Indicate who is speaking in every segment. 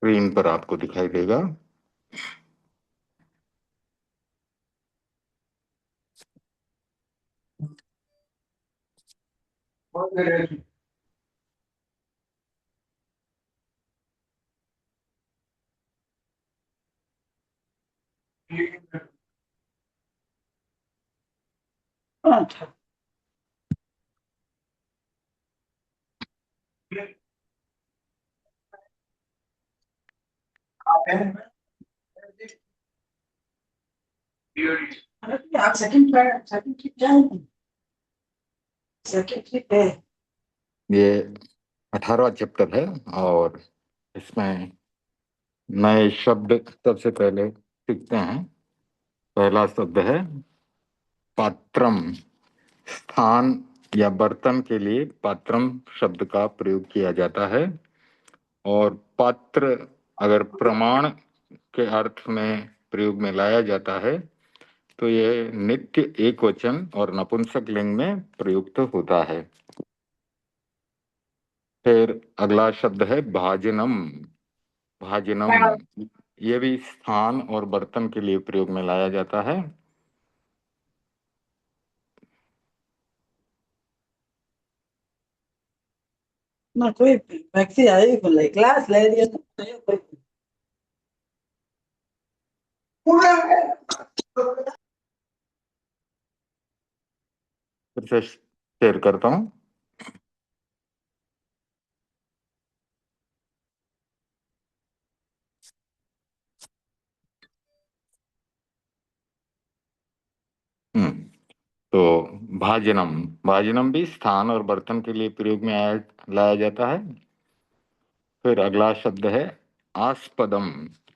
Speaker 1: Screen पर आपको दिखाई देगा।
Speaker 2: अच्छा। आप सेकंड ट्रिप जाएंगे? सेकंड ट्रिप है।
Speaker 1: ये 18वां चैप्टर है और इसमें नए शब्द सबसे पहले सीखते हैं। पहला शब्द है पात्रम। स्थान या बर्तन के लिए पात्रम शब्द का प्रयोग किया जाता है। और पात्र अगर प्रमाण के अर्थ में प्रयोग में लाया जाता है तो यह नित्य एक वचन और नपुंसक लिंग में प्रयुक्त होता है। फिर अगला शब्द है भाजनम। भाजनम ये भी स्थान और बर्तन के लिए प्रयोग में लाया जाता है।
Speaker 2: ना कोई व्यक्ति आए बोले क्लास ले लिया तो कोई
Speaker 1: फिर से शेयर करता हूँ। तो भाजनम, भाजनम भी स्थान और बर्तन के लिए प्रयोग में लाया जाता है। फिर अगला शब्द है आस्पदम।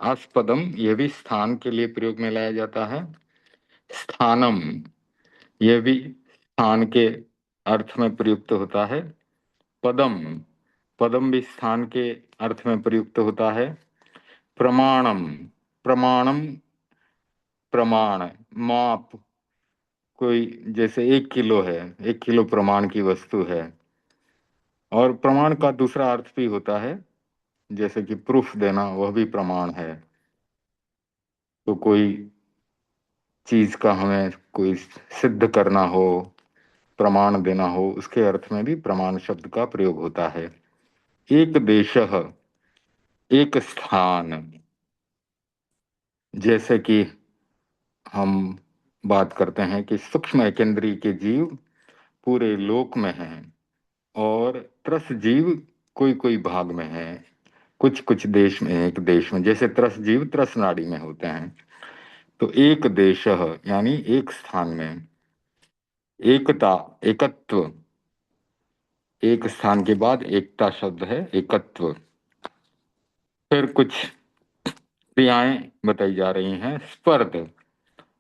Speaker 1: आस्पदम यह भी स्थान के लिए प्रयोग में लाया जाता है। स्थानम यह भी स्थान के अर्थ में प्रयुक्त होता है। पदम, पदम भी स्थान के अर्थ में प्रयुक्त होता है। प्रमाणम, प्रमाणम प्रमाण, माप, कोई जैसे 1 किलो है, 1 किलो प्रमाण की वस्तु है। और प्रमाण का दूसरा अर्थ भी होता है, जैसे कि प्रूफ देना, वह भी प्रमाण है। तो कोई चीज का हमें कोई सिद्ध करना हो, प्रमाण देना हो, उसके अर्थ में भी प्रमाण शब्द का प्रयोग होता है। एक देशः, एक स्थान, जैसे कि हम बात करते हैं कि सूक्ष्म एकेंद्रीय के जीव पूरे लोक में हैं और त्रस जीव कोई कोई भाग में है, कुछ कुछ देश में, एक देश में, जैसे त्रस जीव त्रस नाड़ी में होते हैं। तो एक देशः यानी एक स्थान में। एकता, एकत्व, एक स्थान के बाद एकता शब्द है, एकत्व। फिर कुछ क्रियाएं बताई जा रही हैं। स्पर्ध,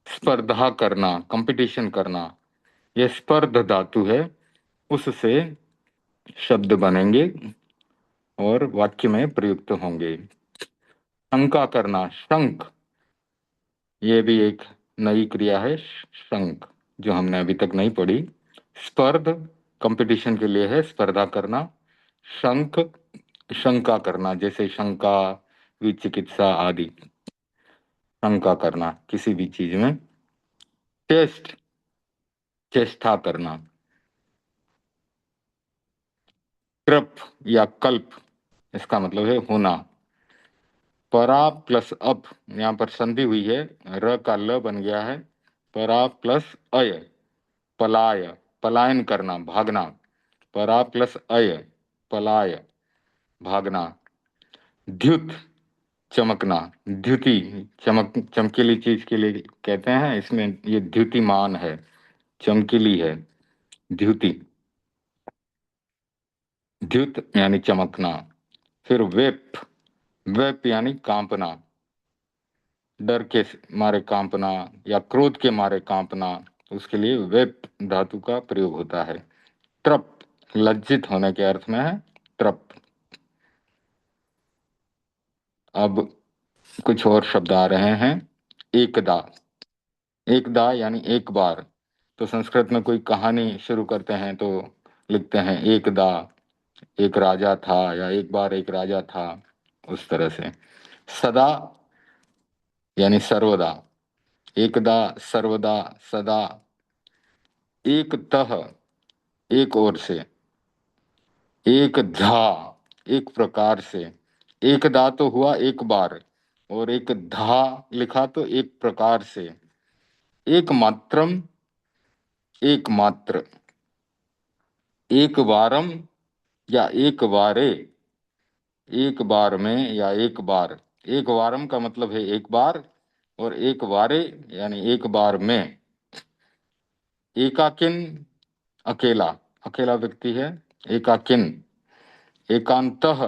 Speaker 1: स्पर्धा करना, कंपटीशन करना, यह स्पर्ध धातु है, उससे शब्द बनेंगे और वाक्य में प्रयुक्त होंगे। शंका करना, शंक, ये भी एक नई क्रिया है, शंक, जो हमने अभी तक नहीं पढ़ी। स्पर्ध कंपटीशन के लिए है, स्पर्धा करना। शंक शंका करना, जैसे शंका, विचिकित्सा आदि, शंका करना किसी भी चीज में। टेस्ट, चेष्टा करना। कृप या कल्प, इसका मतलब है होना। परा प्लस अप, यहाँ पर संधि हुई है, र का ल बन गया है। परा प्लस अय, पलाय, पलायन करना, भागना। परा प्लस अय, पलाय, भागना। द्युत, चमकना। द्युति, चमक, चमकीली चीज के लिए कहते हैं, इसमें ये द्युतिमान है, चमकीली है, द्युति। द्युत यानी चमकना। फिर वेप, वेप यानी कांपना, डर के मारे कांपना या क्रोध के मारे कांपना, उसके लिए वेप धातु का प्रयोग होता है। त्रप, लज्जित होने के अर्थ में है, त्रप। अब कुछ और शब्द आ रहे हैं। एकदा, एकदा यानी एक बार। तो संस्कृत में कोई कहानी शुरू करते हैं तो लिखते हैं एकदा एक राजा था, या एक बार एक राजा था, उस तरह से। सदा यानी सर्वदा, एकदा, सर्वदा, सदा, एकतः एक ओर से, एक धा एक प्रकार से, एकदा तो हुआ एक बार, और एक धा लिखा तो एक प्रकार से, एक मात्रम एक मात्र, एक वारम या एक बारे, एक बार में या एक बार। एक वारम का मतलब है एक बार, और एक बारे यानी एक बार में। एकाकिन अकेला, अकेला व्यक्ति है एकाकिन। एकांतः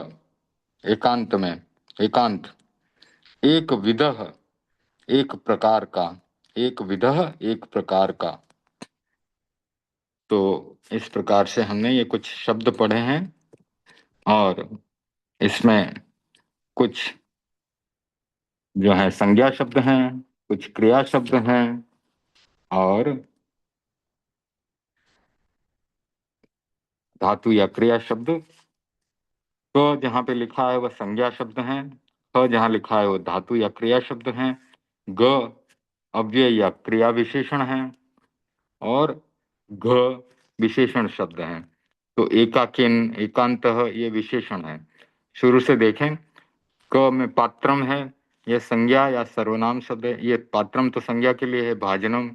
Speaker 1: एकांत में, एकांत। एक विदः एक प्रकार का, एक विदः एक प्रकार का। तो इस प्रकार से हमने ये कुछ शब्द पढ़े हैं, और इसमें कुछ जो है संज्ञा शब्द हैं, कुछ क्रिया शब्द हैं, और धातु या क्रिया शब्द। क जहाँ पे लिखा है वह संज्ञा शब्द हैं, ख जहाँ लिखा है वो धातु या क्रिया शब्द हैं, ग अव्यय या क्रिया विशेषण है, और घ विशेषण शब्द हैं। तो एकाकिन, एकांतः ये विशेषण है। शुरू से देखें, क में पात्रम है, यह संज्ञा या सर्वनाम शब्द है। ये पात्रम तो संज्ञा के लिए है, भाजनम,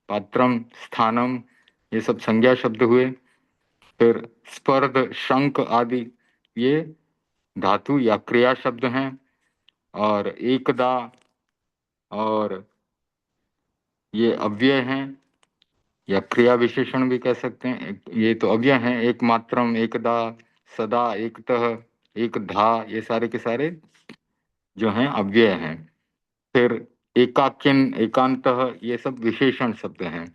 Speaker 1: पात्रम, स्थानम, ये सब संज्ञा शब्द हुए। फिर स्पर्ध, शंक आदि ये धातु या क्रिया शब्द हैं। और एकदा और ये अव्यय हैं, या क्रिया विशेषण भी कह सकते हैं। ये तो अव्यय हैं, एक मात्रम, एकदा, सदा, एकतः, एक धा, ये सारे के सारे जो हैं अव्यय हैं। फिर एकाकिन, एकांतः, ये सब विशेषण शब्द हैं।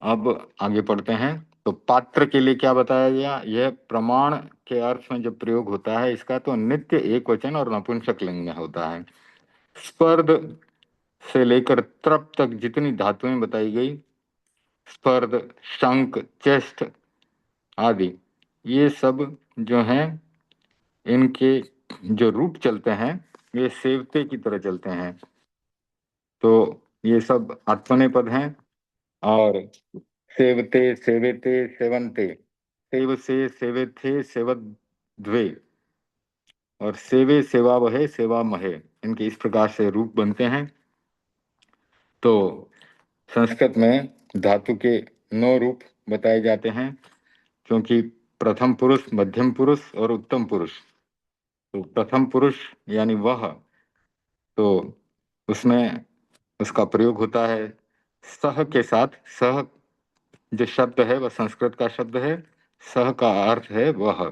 Speaker 1: अब आगे पढ़ते हैं। तो पात्र के लिए क्या बताया गया, यह प्रमाण के अर्थ में जब प्रयोग होता है इसका, तो नित्य एक वचन और नपुंसक लिंग में होता है। स्पर्ध से लेकर त्रप तक जितनी धातुएं बताई गई, स्पर्ध, शंख, चेष्ट आदि, ये सब जो हैं इनके जो रूप चलते हैं ये सेवते की तरह चलते हैं। तो ये सब आत्मनेय पद हैं। और सेवते, सेवेते, सेवन्ते, सेव से, सेवे थे, सेवद्वे, और सेवे, सेवा वहे, सेवा महे, इनके इस प्रकार से रूप बनते हैं। तो संस्कृत में धातु के 9 रूप बताए जाते हैं, क्योंकि प्रथम पुरुष, मध्यम पुरुष और उत्तम पुरुष। तो प्रथम पुरुष यानी वह, तो उसमें उसका प्रयोग होता है सह के साथ। सह जो शब्द है वह संस्कृत का शब्द है, सह का अर्थ है वह।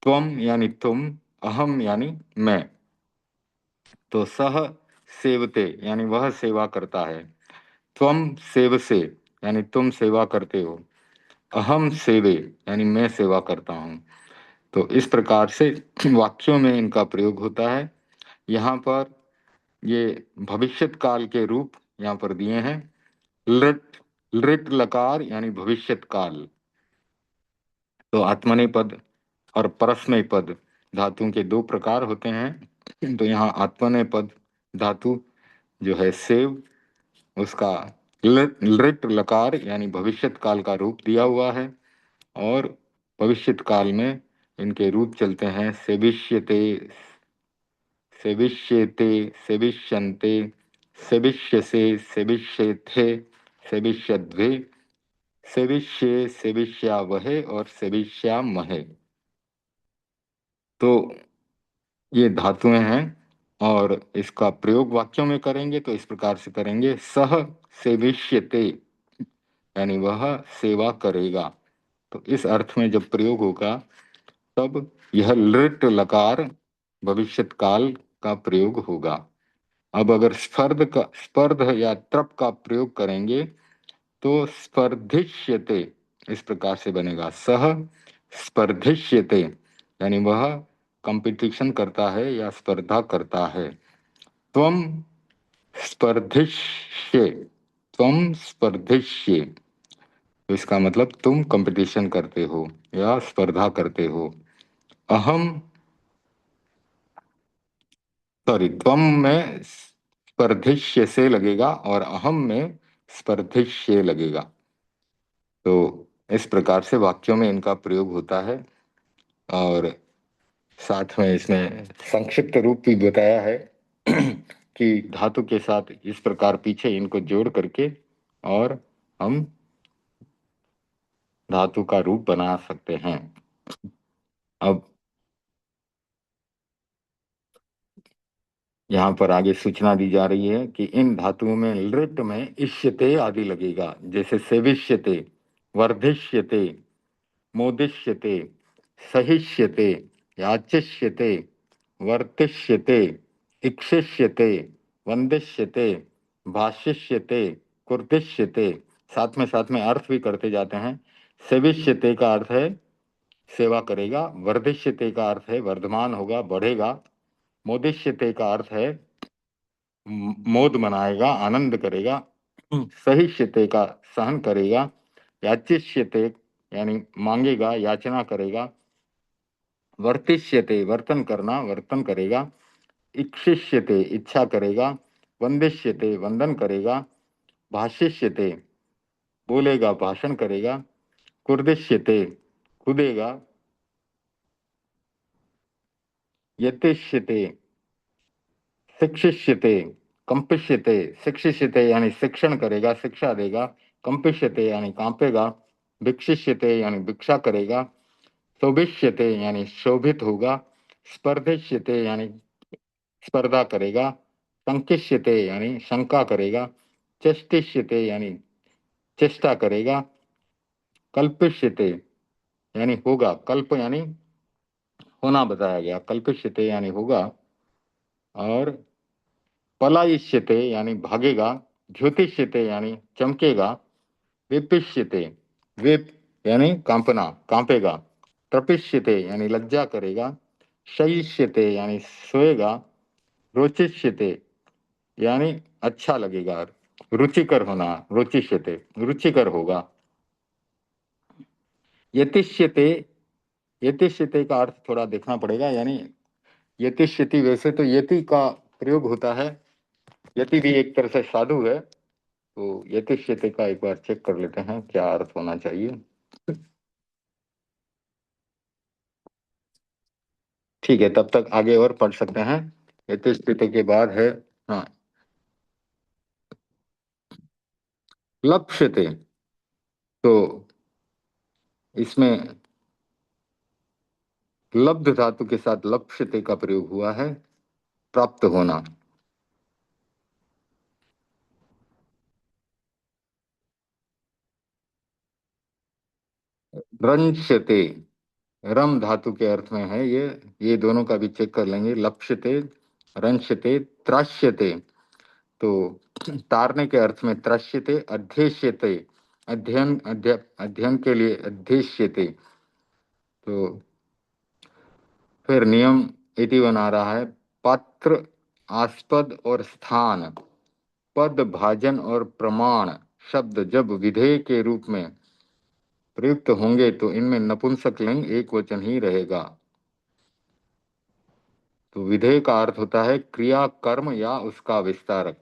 Speaker 1: त्वम यानी तुम, अहम यानी मैं। तो सह सेवते यानी वह सेवा करता है, त्वम सेवसे यानी तुम सेवा करते हो, अहम सेवे यानी मैं सेवा करता हूँ। तो इस प्रकार से वाक्यों में इनका प्रयोग होता है। यहाँ पर ये भविष्यत काल के रूप यहाँ पर दिए हैं। लृट, लृट लकार यानी भविष्यत काल। तो आत्मनेय पद और परस्मय पद धातुओं के 2 प्रकार होते हैं। तो यहाँ आत्मनेय पद धातु जो है सेव, उसका लृट लकार यानी भविष्यत काल का रूप दिया हुआ है। और भविष्यत काल में इनके रूप चलते हैं सेविष्यते, सेविष्येते, सेविष्यन्ते, सेविष्यसे, सेविष्येथे, सेविष्यद्वे, सेविष्ये, सेविष्यावहे और सेविष्यामहे। तो ये धातुएं हैं, और इसका प्रयोग वाक्यों में करेंगे तो इस प्रकार से करेंगे, सह सेविष्यते यानी वह सेवा करेगा। तो इस अर्थ में जब प्रयोग होगा तब यह लृट लकार भविष्यत काल का प्रयोग होगा। अब अगर स्पर्ध या त्रप का प्रयोग करेंगे तो स्पर्धिष्यते इस प्रकार से बनेगा, सह स्पर्धिष्यते यानी वह कंपटीशन करता है या स्पर्धा करता है। त्वम स्पर्धिष्ये, त्वम स्पर्धिष्ये, तो इसका मतलब तुम कंपटीशन करते हो या स्पर्धा करते हो। अहम, सॉरी, त्वम में स्पर्धिष्य से लगेगा और अहम में स्पर्धिष्य लगेगा। तो इस प्रकार से वाक्यों में इनका प्रयोग होता है। और साथ में इसमें संक्षिप्त रूप भी बताया है कि धातु के साथ इस प्रकार पीछे इनको जोड़ करके और हम धातु का रूप बना सकते हैं। अब यहाँ पर आगे सूचना दी जा रही है कि इन धातुओं में लृट में इष्यते आदि लगेगा, जैसे सेविष्यते, वर्धिष्यते, मोदिष्यते, सहिष्यते, याचिष्यते, वर्तिष्यते, इक्षिष्यते, वंदिष्यते, भाष्यष्यते, कुर्दिष्यते। साथ में अर्थ भी करते जाते हैं। सेविष्यते का अर्थ है सेवा करेगा, वर्धिष्यते का अर्थ है वर्धमान होगा, बढ़ेगा, मोदिष्यते का अर्थ है मोद मनाएगा, आनंद करेगा, सहिष्यते का सहन करेगा, याचिष्यते यानी मांगेगा, याचना करेगा, वर्तिष्यते वर्तन करना, वर्तन करेगा, इक्षिष्यते इच्छा करेगा, वंदिष्यते वंदन करेगा, भाष्यष्यते बोलेगा, भाषण करेगा, कुर्दिष्यते कूदेगा, यतिष्यते शिक्षिष्यते कंपिष्यते, शिक्षिष्यते यानी शिक्षण करेगा, शिक्षा देगा, कंपिष्यते यानी कांपेगा, भिक्षिष्यते यानी भिक्षा करेगा, शोभिष्यते यानी शोभित होगा, स्पर्धिष्यते यानी स्पर्धा करेगा, संकिष्यते यानी शंका करेगा, चेष्टिष्यते यानी चेष्टा करेगा, कल्पिष्यते यानी होगा, कल्प यानी होना बताया गया, कल्पिष्यते यानी होगा, और पलायिष्यते यानी भागेगा, ज्योतिष्यते यानी चमकेगा, विपिष्यते विप यानी कांपना, कांपेगा, प्रपिष्यते यानी लज्जा करेगा, शयिष्यते यानी सोएगा, रोचिष्यते यानी अच्छा लगेगा, रुचिकर होना, रुचिष्यते रुचिकर होगा, यतिष्यते, यतिष्यते का अर्थ थोड़ा देखना पड़ेगा, यानी यतिष्यति वैसे तो यति का प्रयोग होता है, यति भी एक तरह से साधु है, तो यतिष्यते का एक बार चेक कर लेते हैं क्या अर्थ होना चाहिए। ठीक है, तब तक आगे और पढ़ सकते हैं। यतिष्यते के बाद है, हाँ, लक्ष्यते। तो इसमें लब्ध धातु के साथ लक्ष्यते का प्रयोग हुआ है, प्राप्त होना। रंष्यते, रम धातु के अर्थ में है ये दोनों का भी चेक कर लेंगे। लक्ष्यते, रंष्यते, त्रास्यते, तो तारने के अर्थ में त्रास्यते, अध्येष्यते, अध्ययन के लिए अध्येष्यते। तो फिर नियम इति बना रहा है, पात्र, आस्पद और स्थान, पद, भाजन और प्रमाण शब्द जब विधेय के रूप में प्रयुक्त होंगे तो इनमें नपुंसक लिंग एक वचन ही रहेगा। तो विधेय का अर्थ होता है क्रिया, कर्म या उसका विस्तारक।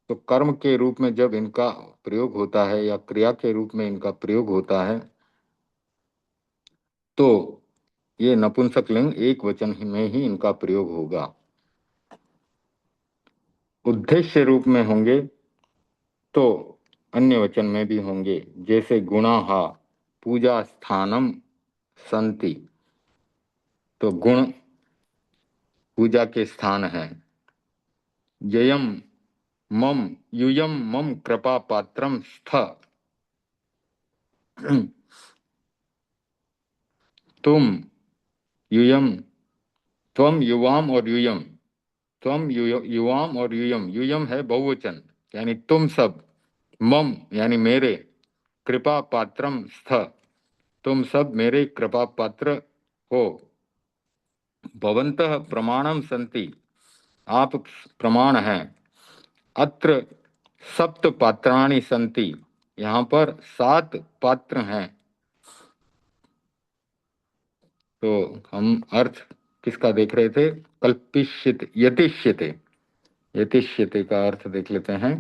Speaker 1: तो कर्म के रूप में जब इनका प्रयोग होता है या क्रिया के रूप में इनका प्रयोग होता है तो ये नपुंसक लिंग एक वचन में ही इनका प्रयोग होगा। उद्देश्य रूप में होंगे तो अन्य वचन में भी होंगे, जैसे गुणाहा पूजा स्थानम संति, तो गुण पूजा के स्थान है। ययम मम, यूयम मम कृपा पात्रम स्थ, तुम, यूयम, त्वम, युवाम और यूयम, त्वम, युवाम और यूयम, यूयम है बहुवचन यानी तुम सब, मम यानी मेरे, कृपा पात्रम स्थ, तुम सब मेरे कृपा पात्र हो, भवन्तः प्रमाणम संति, आप प्रमाण हैं, अत्र सप्त पात्राणि संति, यहाँ पर 7 पात्र हैं। तो हम अर्थ किसका देख रहे थे? कल्पिष्यते, यतिष्यते। यतिष्यते का अर्थ देख लेते हैं।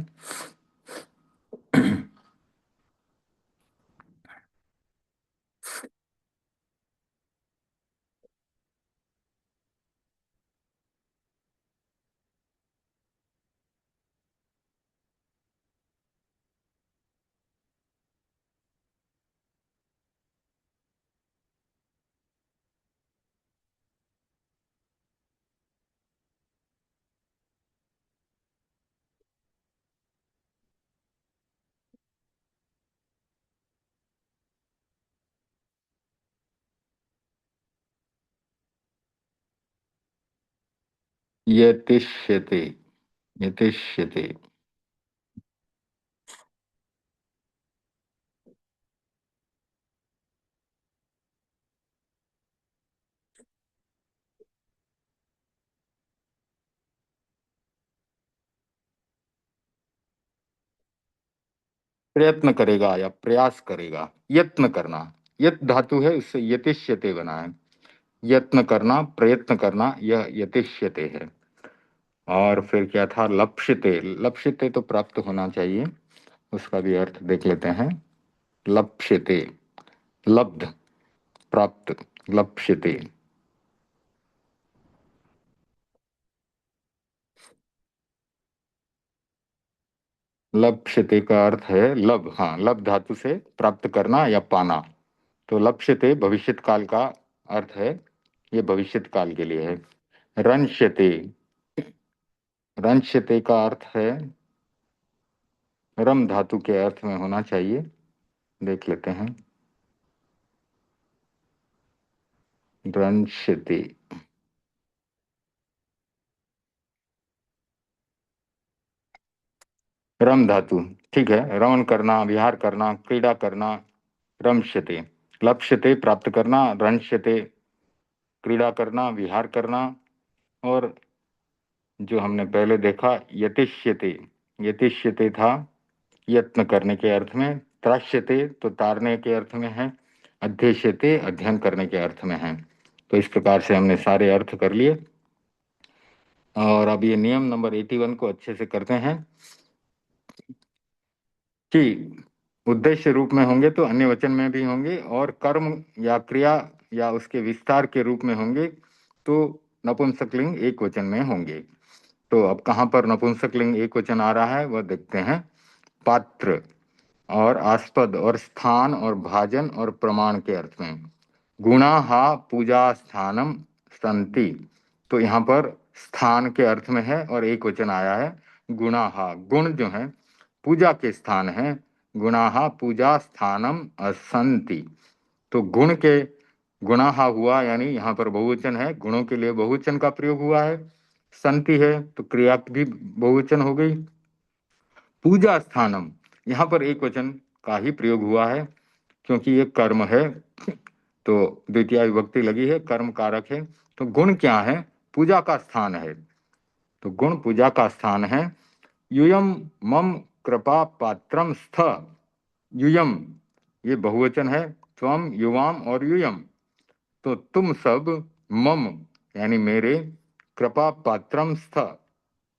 Speaker 1: यतिष्यते, यतिष्यते। प्रयत्न करेगा या प्रयास करेगा, यत्न करना। यत धातु है, उससे यतिष्यते बना है। यत्न करना, प्रयत्न करना, यह यतिष्यते है। और फिर क्या था? लप्ष्यते। लप्ष्यते तो प्राप्त होना चाहिए, उसका भी अर्थ देख लेते हैं। लप्ष्यते, लब्ध, प्राप्त, लप्ष्यते। लप्ष्यते का अर्थ है लब, हाँ, लब धातु से प्राप्त करना या पाना। तो लप्ष्यते भविष्यत काल का अर्थ है, ये भविष्यत काल के लिए है। रंष्यते, रंष्यते का अर्थ है, रम धातु के अर्थ में होना चाहिए, देख लेते हैं। रंष्यते, रम धातु, ठीक है। रमण करना, विहार करना, क्रीड़ा करना, रमष्यते। लप्ष्यते प्राप्त करना, रंष्यते क्रीड़ा करना, विहार करना। और जो हमने पहले देखा यतिष्यते, यतिष्यते था यत्न करने के अर्थ में। त्राष्यते तो तारने के अर्थ में है। अध्येष्यते अध्ययन करने के अर्थ में है। तो इस प्रकार से हमने सारे अर्थ कर लिए। और अब ये नियम नंबर 81 को अच्छे से करते हैं कि उद्देश्य रूप में होंगे तो अन्य वचन में भी होंगे, और कर्म या क्रिया या उसके विस्तार के रूप में होंगे तो नपुंसकलिंग एक वचन में होंगे। तो अब कहाँ पर नपुंसकलिंग एक वचन आ रहा है वह देखते हैं। पात्र और आस्पद और स्थान और भाजन और प्रमाण के अर्थ में। गुणाहा पूजा स्थानम संति, तो यहाँ पर स्थान के अर्थ में है और एक वचन आया है। गुणाहा, गुण जो है पूजा के स्थान है। गुणाहा पूजा स्थानम असंति, तो गुण के गुणाहा हुआ, यानी यहाँ पर बहुवचन है, गुणों के लिए बहुवचन का प्रयोग हुआ है। संति है तो क्रिया भी बहुवचन हो गई। पूजा स्थानम, यहाँ पर एक वचन का ही प्रयोग हुआ है क्योंकि ये कर्म है, तो द्वितीय विभक्ति लगी है, कर्म कारक है। तो गुण क्या है? पूजा का स्थान है, तो गुण पूजा का स्थान है। यूयम मम कृपा पात्रम स्थ, यूयम ये बहुवचन है, त्वम युवाम और यूयम, तो तुम सब, मम यानी मेरे, कृपा पात्रम स्थ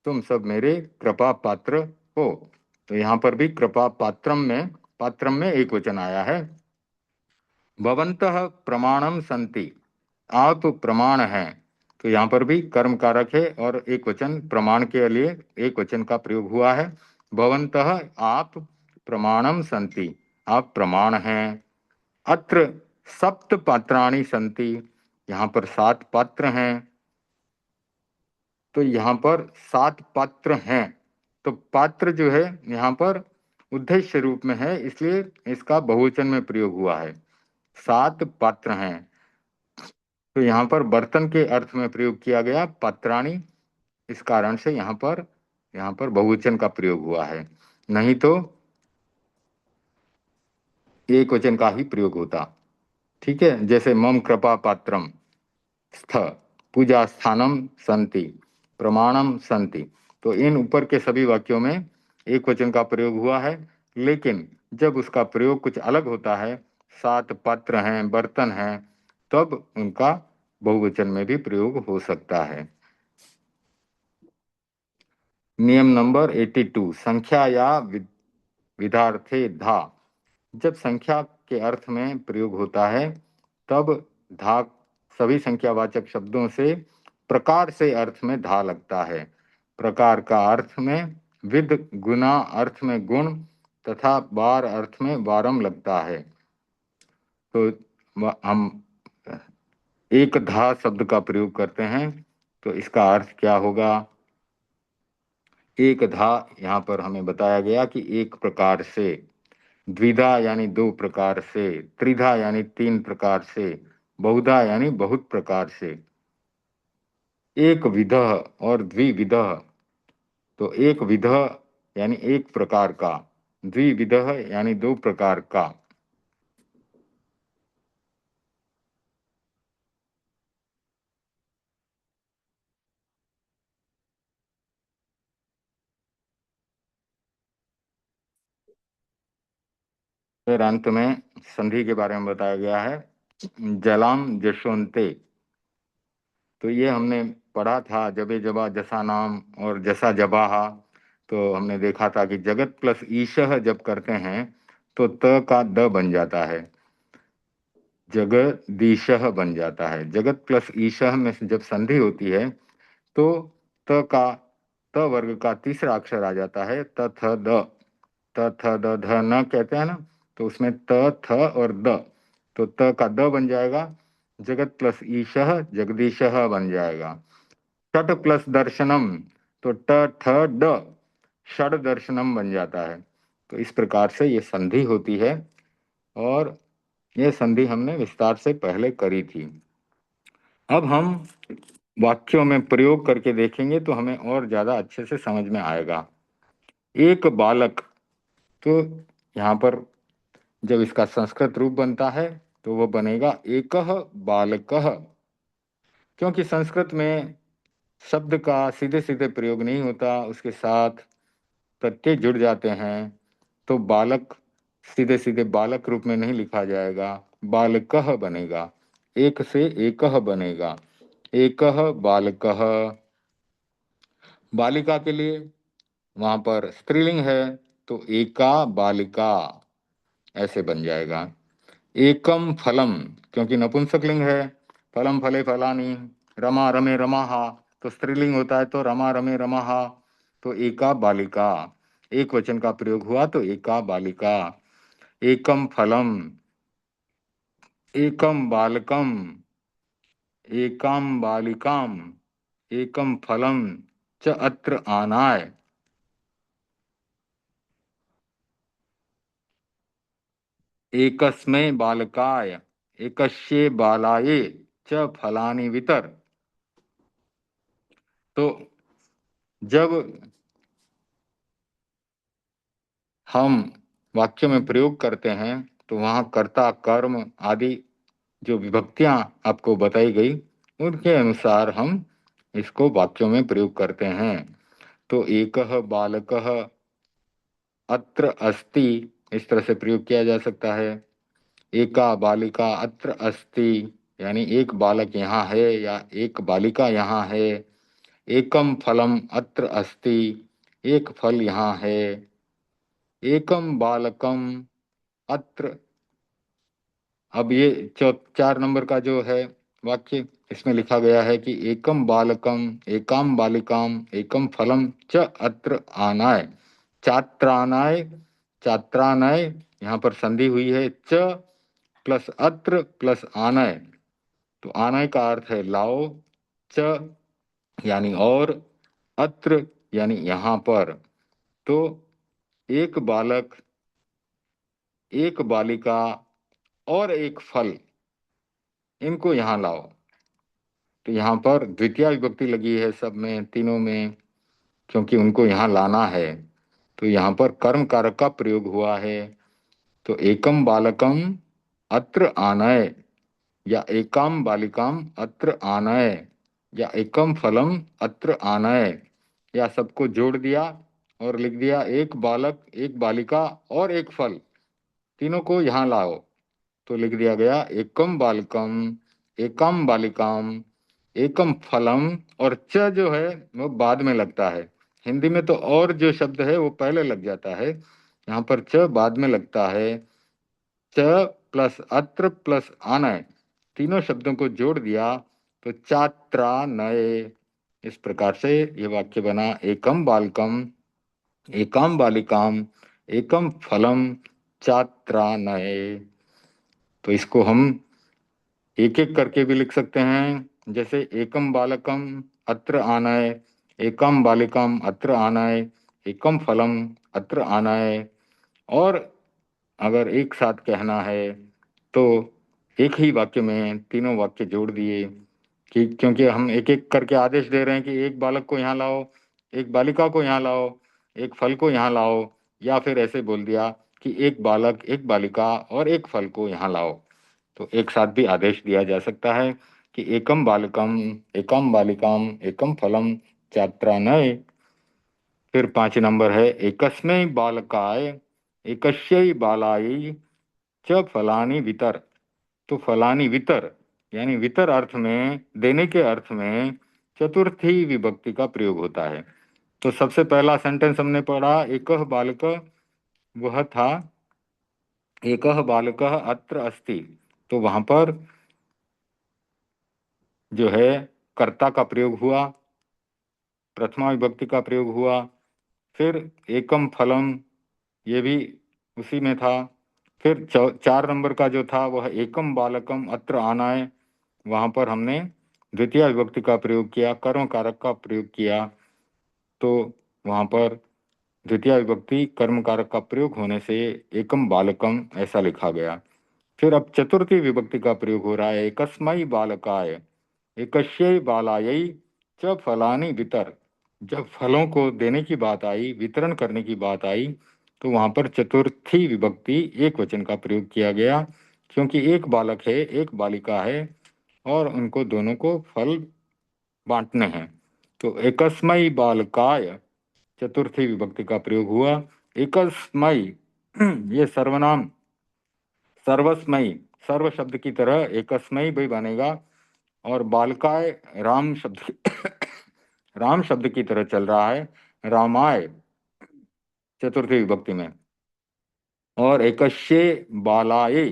Speaker 1: तुम सब मेरे कृपा पात्र हो। तो यहाँ पर भी कृपा पात्रम में एक वचन आया है। भवन्तः प्रमाणम संति, आप प्रमाण हैं, तो यहाँ पर भी कर्म कारक है और एक वचन प्रमाण के लिए एक वचन का प्रयोग हुआ है। भवन्तः आप, प्रमाणम संति आप प्रमाण हैं। अत्र सप्त पात्राणि संति, यहाँ पर 7 पात्र हैं, तो यहाँ पर 7 पात्र हैं। तो पात्र जो है यहाँ पर उद्देश्य रूप में है, इसलिए इसका बहुवचन में प्रयोग हुआ है। 7 पात्र हैं, तो यहाँ पर बर्तन के अर्थ में प्रयोग किया गया पात्राणि, इस कारण से यहाँ पर बहुवचन का प्रयोग हुआ है, नहीं तो एक वचन का ही प्रयोग होता। ठीक है, जैसे मम कृपा पात्रम स्थ, पूजा स्थानम संति, प्रमाणम संति, तो इन ऊपर के सभी वाक्यों में एक वचन का प्रयोग हुआ है। लेकिन जब उसका प्रयोग कुछ अलग होता है, 7 पात्र हैं, बर्तन हैं, तब उनका बहुवचन में भी प्रयोग हो सकता है। नियम नंबर 82, संख्या या विधार्थे धा। जब संख्या के अर्थ में प्रयोग होता है तब धा सभी संख्यावाचक शब्दों से प्रकार से अर्थ में धा लगता है। प्रकार का अर्थ में विद, गुना अर्थ में गुण तथा बार अर्थ में बारम लगता है। तो हम एक धा शब्द का प्रयोग करते हैं तो इसका अर्थ क्या होगा? एक धा यहाँ पर हमें बताया गया कि एक प्रकार से, द्विधा यानी दो प्रकार से, त्रिधा यानी तीन प्रकार से, बहुधा यानी बहुत प्रकार से। एक विधः और द्विविधः, तो एक विधः यानी एक प्रकार का, द्विविधः यानी दो प्रकार का। फिर अंत में संधि के बारे में बताया गया है, जलाम जशोन्ते। तो ये हमने पढ़ा था, जबे जबा जसा नाम और जसा जबाहा। तो हमने देखा था कि जगत प्लस ईशः जब करते हैं तो त का द बन जाता है, जगदीशः बन जाता है। जगत प्लस ईशः में से जब संधि होती है तो त का, त वर्ग का तीसरा अक्षर आ जाता है, त थ द। त थ द ध न कहते हैं ना, तो उसमें त थ और द, तो त का द बन जाएगा। जगत प्लस ईशः जगदीशः बन जाएगा। षट प्लस दर्शनम, तो ट ठ ड, षड दर्शनम बन जाता है। तो इस प्रकार से ये संधि होती है और ये संधि हमने विस्तार से पहले करी थी। अब हम वाक्यों में प्रयोग करके देखेंगे तो हमें और ज्यादा अच्छे से समझ में आएगा। एक बालक, तो यहाँ पर जब इसका संस्कृत रूप बनता है तो वह बनेगा एकः बालकः, क्योंकि संस्कृत में शब्द का सीधे सीधे प्रयोग नहीं होता, उसके साथ प्रत्यय जुड़ जाते हैं। तो बालक सीधे सीधे बालक रूप में नहीं लिखा जाएगा, बालकः बनेगा, एक से एकः बनेगा, एकः बालकः। बालिका के लिए वहां पर स्त्रीलिंग है तो एका बालिका ऐसे बन जाएगा। एकम फलम, क्योंकि नपुंसकलिंग है, फलम फले फलानी, रमा रमे रमाहा, तो स्त्रीलिंग होता है तो रमा रमे रमाहा, तो एका बालिका। एक वचन का प्रयोग हुआ तो एका बालिका। एकम फलम, एकम बालकम, एकाम बालिकाम, एकम फलम च अत्र आनाय। एकस्मै बालकाय, एकस्ये बालाये च फलानि वितर। तो जब हम वाक्य में प्रयोग करते हैं तो वहां कर्ता, कर्म आदि जो विभक्तियां आपको बताई गई उनके अनुसार हम इसको वाक्यों में प्रयोग करते हैं। तो एकः बालकः अत्र अस्ति, इस तरह से प्रयोग किया जा सकता है। एका बालिका अत्र अस्ति, यानी एक बालक यहाँ है या एक बालिका यहाँ है। एकम फलम अत्र अस्ति, एक फल यहाँ है। एकम बालकम अत्र, अब ये 4 नंबर का जो है वाक्य, इसमें लिखा गया है कि एकम बालकम, एकाम बालिकाम, एकम फलम च अत्र आनाय, छात्रानाय, छात्रानाय, यहाँ पर संधि हुई है, च प्लस अत्र प्लस आनय। तो आनय का अर्थ है लाओ, च यानी और, अत्र यानी यहाँ पर। तो एक बालक, एक बालिका और एक फल, इनको यहाँ लाओ। तो यहाँ पर द्वितीय विभक्ति लगी है सब में, तीनों में, क्योंकि उनको यहाँ लाना है। तो यहाँ पर कर्म कारक का प्रयोग हुआ है। तो एकम बालकम अत्र आनय, या एकाम बालिकाम अत्र आनय, या एकम फलम अत्र आनय, या सबको जोड़ दिया और लिख दिया एक बालक, एक बालिका और एक फल, तीनों को यहाँ लाओ। तो लिख दिया गया एकम बालकम एकम बालिकाम, एकम फलम, और च जो है वो बाद में लगता है। हिंदी में तो और जो शब्द है वो पहले लग जाता है, यहाँ पर च बाद में लगता है। च प्लस अत्र प्लस आनय, तीनों शब्दों को जोड़ दिया तो छात्रा नए। इस प्रकार से ये वाक्य बना, एकम बालकम, एकाम बालिकाम, एकम फलम, छात्रा नए। तो इसको हम एक एक करके भी लिख सकते हैं, जैसे एकम बालकम अत्र आनय, एकम बालिकाम अत्र आनय, एकम फलम अत्र आनय। और अगर एक साथ कहना है तो एक ही वाक्य में तीनों वाक्य जोड़ दिए, कि क्योंकि हम एक एक करके आदेश दे रहे हैं कि एक बालक को यहाँ लाओ, एक बालिका को यहाँ लाओ, एक फल को यहाँ लाओ, या फिर ऐसे बोल दिया कि एक बालक, एक बालिका और एक फल को यहाँ लाओ। तो एक साथ भी आदेश दिया जा सकता है कि एकम बालकम, एकम बालिकाम, एकम फलम, छात्रानय। फिर 5 नंबर है, एकस्मै बालकाय, एकस्यै बालाई च फलानि वितर। तो फलानि वितर यानी वितर अर्थ में, देने के अर्थ में चतुर्थी विभक्ति का प्रयोग होता है। तो सबसे पहला सेंटेंस हमने पढ़ा, एकः बालक, वह था, एकः बालकः अत्र अस्ति। तो वहां पर जो है कर्ता का प्रयोग हुआ, प्रथमा विभक्ति का प्रयोग हुआ। फिर एकम फलम, ये भी उसी में था। फिर 4 नंबर का जो था वह एकम बालकम अत्र आनाय, वहां पर हमने द्वितीय विभक्ति का प्रयोग किया, कर्म कारक का प्रयोग किया। तो वहां पर द्वितीय विभक्ति कर्म कारक का प्रयोग होने से एकम बालकम ऐसा लिखा गया। फिर अब चतुर्थी विभक्ति का प्रयोग हो रहा है, एकस्मै बालकाय, एकस्यै बालायै च फलानि वितर। जब फलों को देने की बात आई, वितरण करने की बात आई, तो वहां पर चतुर्थी विभक्ति एक वचन का प्रयोग किया गया, क्योंकि एक बालक है, एक बालिका है, और उनको दोनों को फल बांटने हैं। तो एकस्मै बालकाय चतुर्थी विभक्ति का प्रयोग हुआ। एकस्मै ये सर्वनाम, सर्वस्मै, सर्व शब्द की तरह एकस्मै भी बनेगा, और बालकाय राम शब्द राम शब्द की तरह चल रहा है, रामाय चतुर्थी विभक्ति में। और एकस्ये बालाये,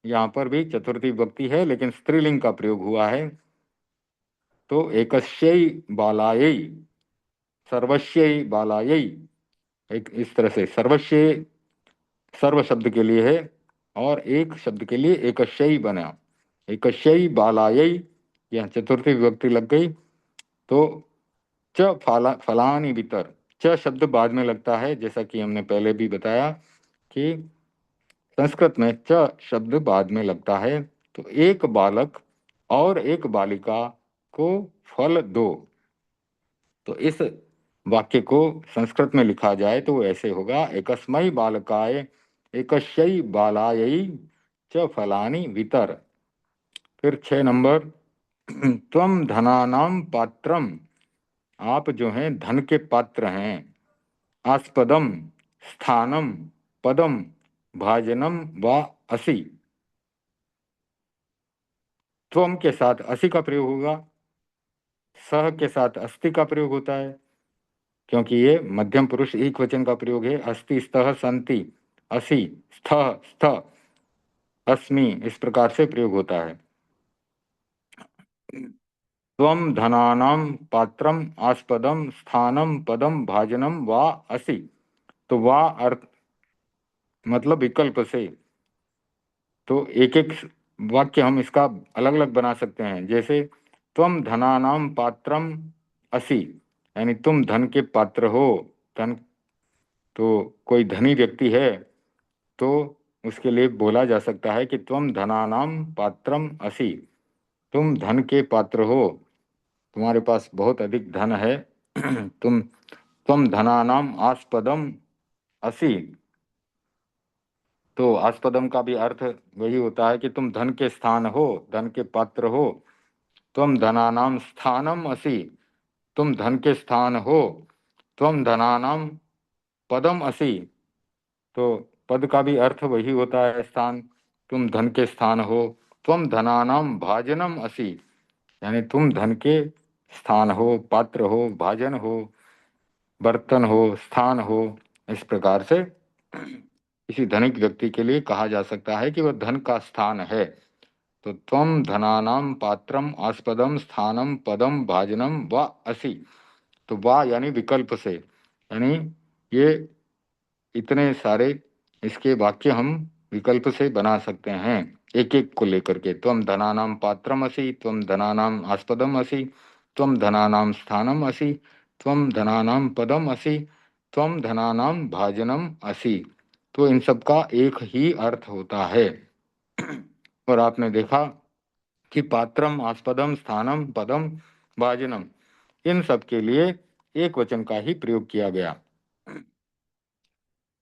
Speaker 1: यहाँ पर भी चतुर्थी विभक्ति है लेकिन स्त्रीलिंग का प्रयोग हुआ है। तो एकस्यै बालायै, सर्वस्यै बालायै, एक इस तरह से सर्वस्यै सर्व शब्द के लिए है, और एक शब्द के लिए एकस्यै बना, एकस्यै बालायै, यह चतुर्थी विभक्ति लग गई। तो च फलानि वितर, च शब्द बाद में लगता है, जैसा कि हमने पहले भी बताया कि संस्कृत में च शब्द बाद में लगता है। तो एक बालक और एक बालिका को फल दो। तो इस वाक्य को संस्कृत में लिखा जाए तो वो ऐसे होगा, एकस्मै बालकाय, एकस्यै बालायै च फलानि वितर। फिर 6 नंबर, त्वम धनानाम पात्रम, आप जो हैं धन के पात्र हैं। आस्पदम, स्थानम, पदम, भाजनम व असि। त्वम के साथ असि का प्रयोग होगा, सह के साथ अस्ति का प्रयोग होता है, क्योंकि ये मध्यम पुरुष एक वचन का प्रयोग है। अस्ति स्तः संति, असि स्थः स्थ, अस्मि, इस प्रकार से प्रयोग होता है। त्वम धनानाम पात्रम, आस्पदम, स्थानम, पदम, भाजनम वा असि। तो वा अर्थ मतलब विकल्प से। तो एक एक वाक्य हम इसका अलग अलग बना सकते हैं, जैसे त्वम धनानाम पात्रम असि, यानी तुम धन के पात्र हो। धन, तो कोई धनी व्यक्ति है तो उसके लिए बोला जा सकता है कि त्वम धनानाम पात्रम असि, तुम धन के पात्र हो, तुम्हारे पास बहुत अधिक धन है। त्वम धनानाम आस्पदम असि। तो आस्पदम का भी अर्थ वही होता है कि तुम धन के स्थान हो, धन के पात्र हो। त्वम धनानाम स्थानम असि, तुम धन के स्थान हो। त्वम धनानाम पदम असि, तो पद का भी अर्थ वही होता है स्थान, तुम धन के स्थान हो। त्वम धनानाम भाजनम असि, यानी तुम धन के स्थान हो, पात्र हो, भाजन हो, बर्तन हो, स्थान हो। इस प्रकार से किसी धनिक व्यक्ति के लिए कहा जा सकता है कि वह धन का स्थान है। तो त्वम धनानाम पात्रम आस्पदम स्थानम पदम भाजनम व असि। तो वा यानी विकल्प से, यानी ये इतने सारे इसके वाक्य हम विकल्प से बना सकते हैं, एक एक को लेकर के। त्वम धनानाम पात्रम असि, त्वम धनानाम आस्पदम असि, त्वम धनानाम स्थानम असि, त्वम धनानाम पदम असि, त्वम धनानाम भाजनम असि। तो इन सब का एक ही अर्थ होता है। और आपने देखा कि पात्रम, आस्पदम, स्थानम, पदम, भाजनम, इन सब के लिए एक वचन का ही प्रयोग किया गया।